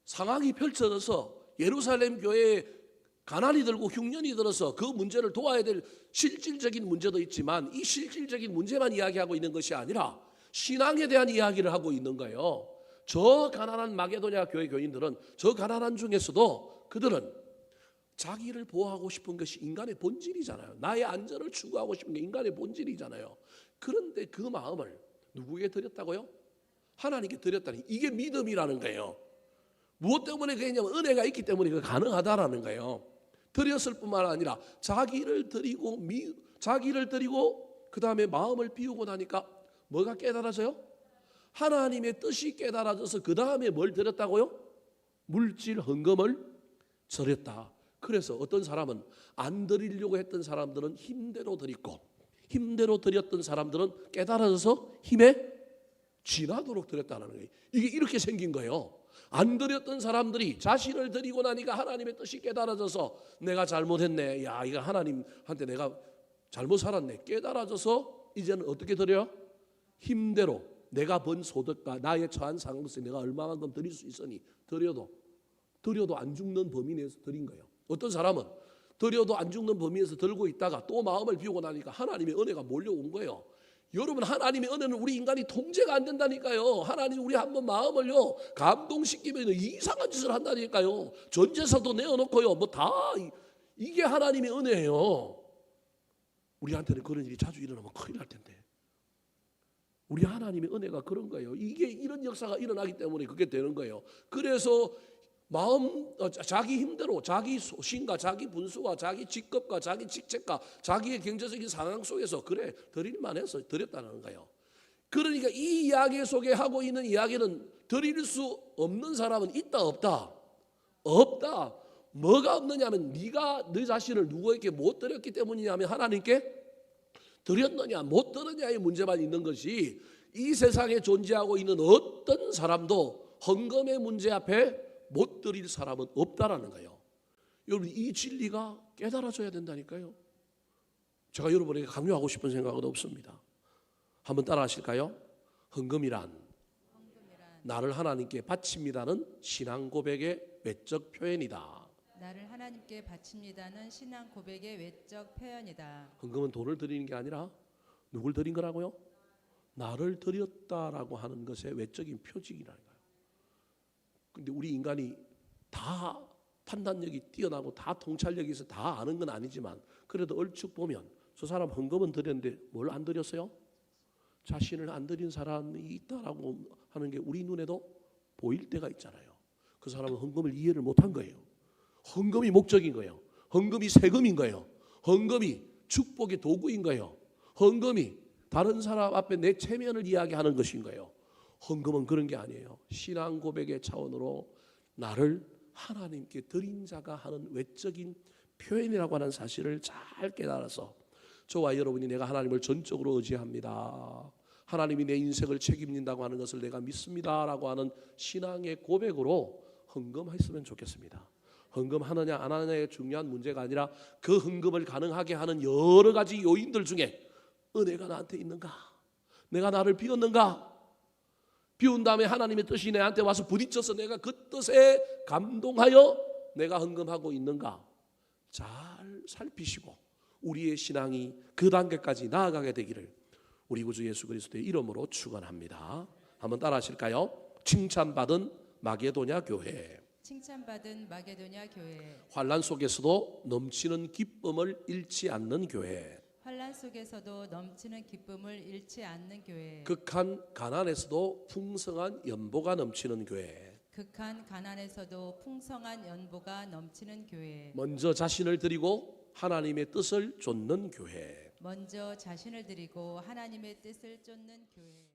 상황이 펼쳐져서 예루살렘 교회에 가난이 들고 흉년이 들어서 그 문제를 도와야 될 실질적인 문제도 있지만 이 실질적인 문제만 이야기하고 있는 것이 아니라 신앙에 대한 이야기를 하고 있는 거예요. 저 가난한 마게도냐 교회 교인들은 저 가난한 중에서도 그들은 자기를 보호하고 싶은 것이 인간의 본질이잖아요. 나의 안전을 추구하고 싶은 게 인간의 본질이잖아요. 그런데 그 마음을 누구에게 드렸다고요? 하나님께 드렸다니 이게 믿음이라는 거예요. 무엇 때문에 그랬냐면 은혜가 있기 때문에 그 가능하다라는 거예요. 드렸을 뿐만 아니라 자기를 드리고 그 다음에 마음을 비우고 나니까 뭐가 깨달아져요? 하나님의 뜻이 깨달아져서 그 다음에 뭘 드렸다고요? 물질 헌금을 드렸다. 그래서 어떤 사람은 안 드리려고 했던 사람들은 힘대로 드렸고 힘대로 드렸던 사람들은 깨달아져서 힘에 지나도록 드렸다는 거예요. 이게 이렇게 생긴 거예요. 안 드렸던 사람들이 자신을 드리고 나니까 하나님의 뜻이 깨달아져서 내가 잘못했네. 야, 이거 하나님한테 내가 잘못 살았네. 깨달아져서 이제는 어떻게 드려요? 힘대로 내가 번 소득과 나의 처한 상황에서 내가 얼마만큼 드릴 수 있으니 드려도 안 죽는 범위 내에서 드린 거예요. 어떤 사람은 드려도 안 죽는 범위에서 들고 있다가 또 마음을 비우고 나니까 하나님의 은혜가 몰려온 거예요. 여러분 하나님의 은혜는 우리 인간이 통제가 안 된다니까요. 하나님 우리 한번 마음을요 감동시키면 이상한 짓을 한다니까요. 전제사도 내어놓고요 뭐 다 이게 하나님의 은혜예요. 우리한테는 그런 일이 자주 일어나면 큰일 날 텐데 우리 하나님의 은혜가 그런 거예요. 이게 이런 역사가 일어나기 때문에 그게 되는 거예요. 그래서 자기 힘대로 자기 소신과 자기 분수와 자기 직급과 자기 직책과 자기의 경제적인 상황 속에서 그래 드릴만 해서 드렸다는 거예요. 그러니까 이 이야기 속에 하고 있는 이야기는 드릴 수 없는 사람은 있다 없다? 없다. 뭐가 없느냐면 네가 너 자신을 누구에게 못 드렸기 때문이냐면 하나님께 드렸느냐 못 드렸느냐의 문제만 있는 것이 이 세상에 존재하고 있는 어떤 사람도 헌금의 문제 앞에 못 드릴 사람은 없다라는 거예요. 여러분 이 진리가 깨달아져야 된다니까요. 제가 여러분에게 강요하고 싶은 생각은 없습니다. 한번 따라 하실까요? 헌금이란 나를 하나님께 바칩니다는 신앙 고백의 외적 표현이다. 나를 하나님께 바칩니다는 신앙 고백의 외적 표현이다. 헌금은 돈을 드리는 게 아니라 누굴 드린 거라고요? 나를 드렸다라고 하는 것의 외적인 표징이라는 거예요. 근데 우리 인간이 다 판단력이 뛰어나고 다 통찰력이 있어 다 아는 건 아니지만 그래도 얼추 보면 저 사람 헌금은 드렸는데 뭘 안 드렸어요? 자신을 안 드린 사람이 있다라고 하는 게 우리 눈에도 보일 때가 있잖아요. 그 사람은 헌금을 이해를 못한 거예요. 헌금이 목적인 거예요. 헌금이 세금인 거예요. 헌금이 축복의 도구인 거예요. 헌금이 다른 사람 앞에 내 체면을 이야기하는 것인 거예요. 헌금은 그런 게 아니에요. 신앙 고백의 차원으로 나를 하나님께 드린 자가 하는 외적인 표현이라고 하는 사실을 잘 깨달아서 저와 여러분이 내가 하나님을 전적으로 의지합니다. 하나님이 내 인생을 책임진다고 하는 것을 내가 믿습니다라고 하는 신앙의 고백으로 헌금했으면 좋겠습니다. 헌금하느냐 안 하느냐의 중요한 문제가 아니라 그 헌금을 가능하게 하는 여러 가지 요인들 중에 은혜가 나한테 있는가? 내가 나를 비웠는가? 비운 다음에 하나님의 뜻이 내한테 와서 부딪혀서 내가 그 뜻에 감동하여 내가 헌금하고 있는가? 잘 살피시고 우리의 신앙이 그 단계까지 나아가게 되기를 우리 구주 예수 그리스도의 이름으로 축원합니다. 한번 따라 하실까요? 칭찬받은 마게도냐 교회. 칭찬받은 마게도냐 교회. 환난 속에서도 넘치는 기쁨을 잃지 않는 교회. 환난 속에서도 넘치는 기쁨을 잃지 않는 교회. 극한 가난에서도 풍성한 연보가 넘치는 교회. 극한 가난에서도 풍성한 연보가 넘치는 교회. 먼저 자신을 드리고 하나님의 뜻을 좇는 교회. 먼저 자신을 드리고 하나님의 뜻을 쫓는 교회.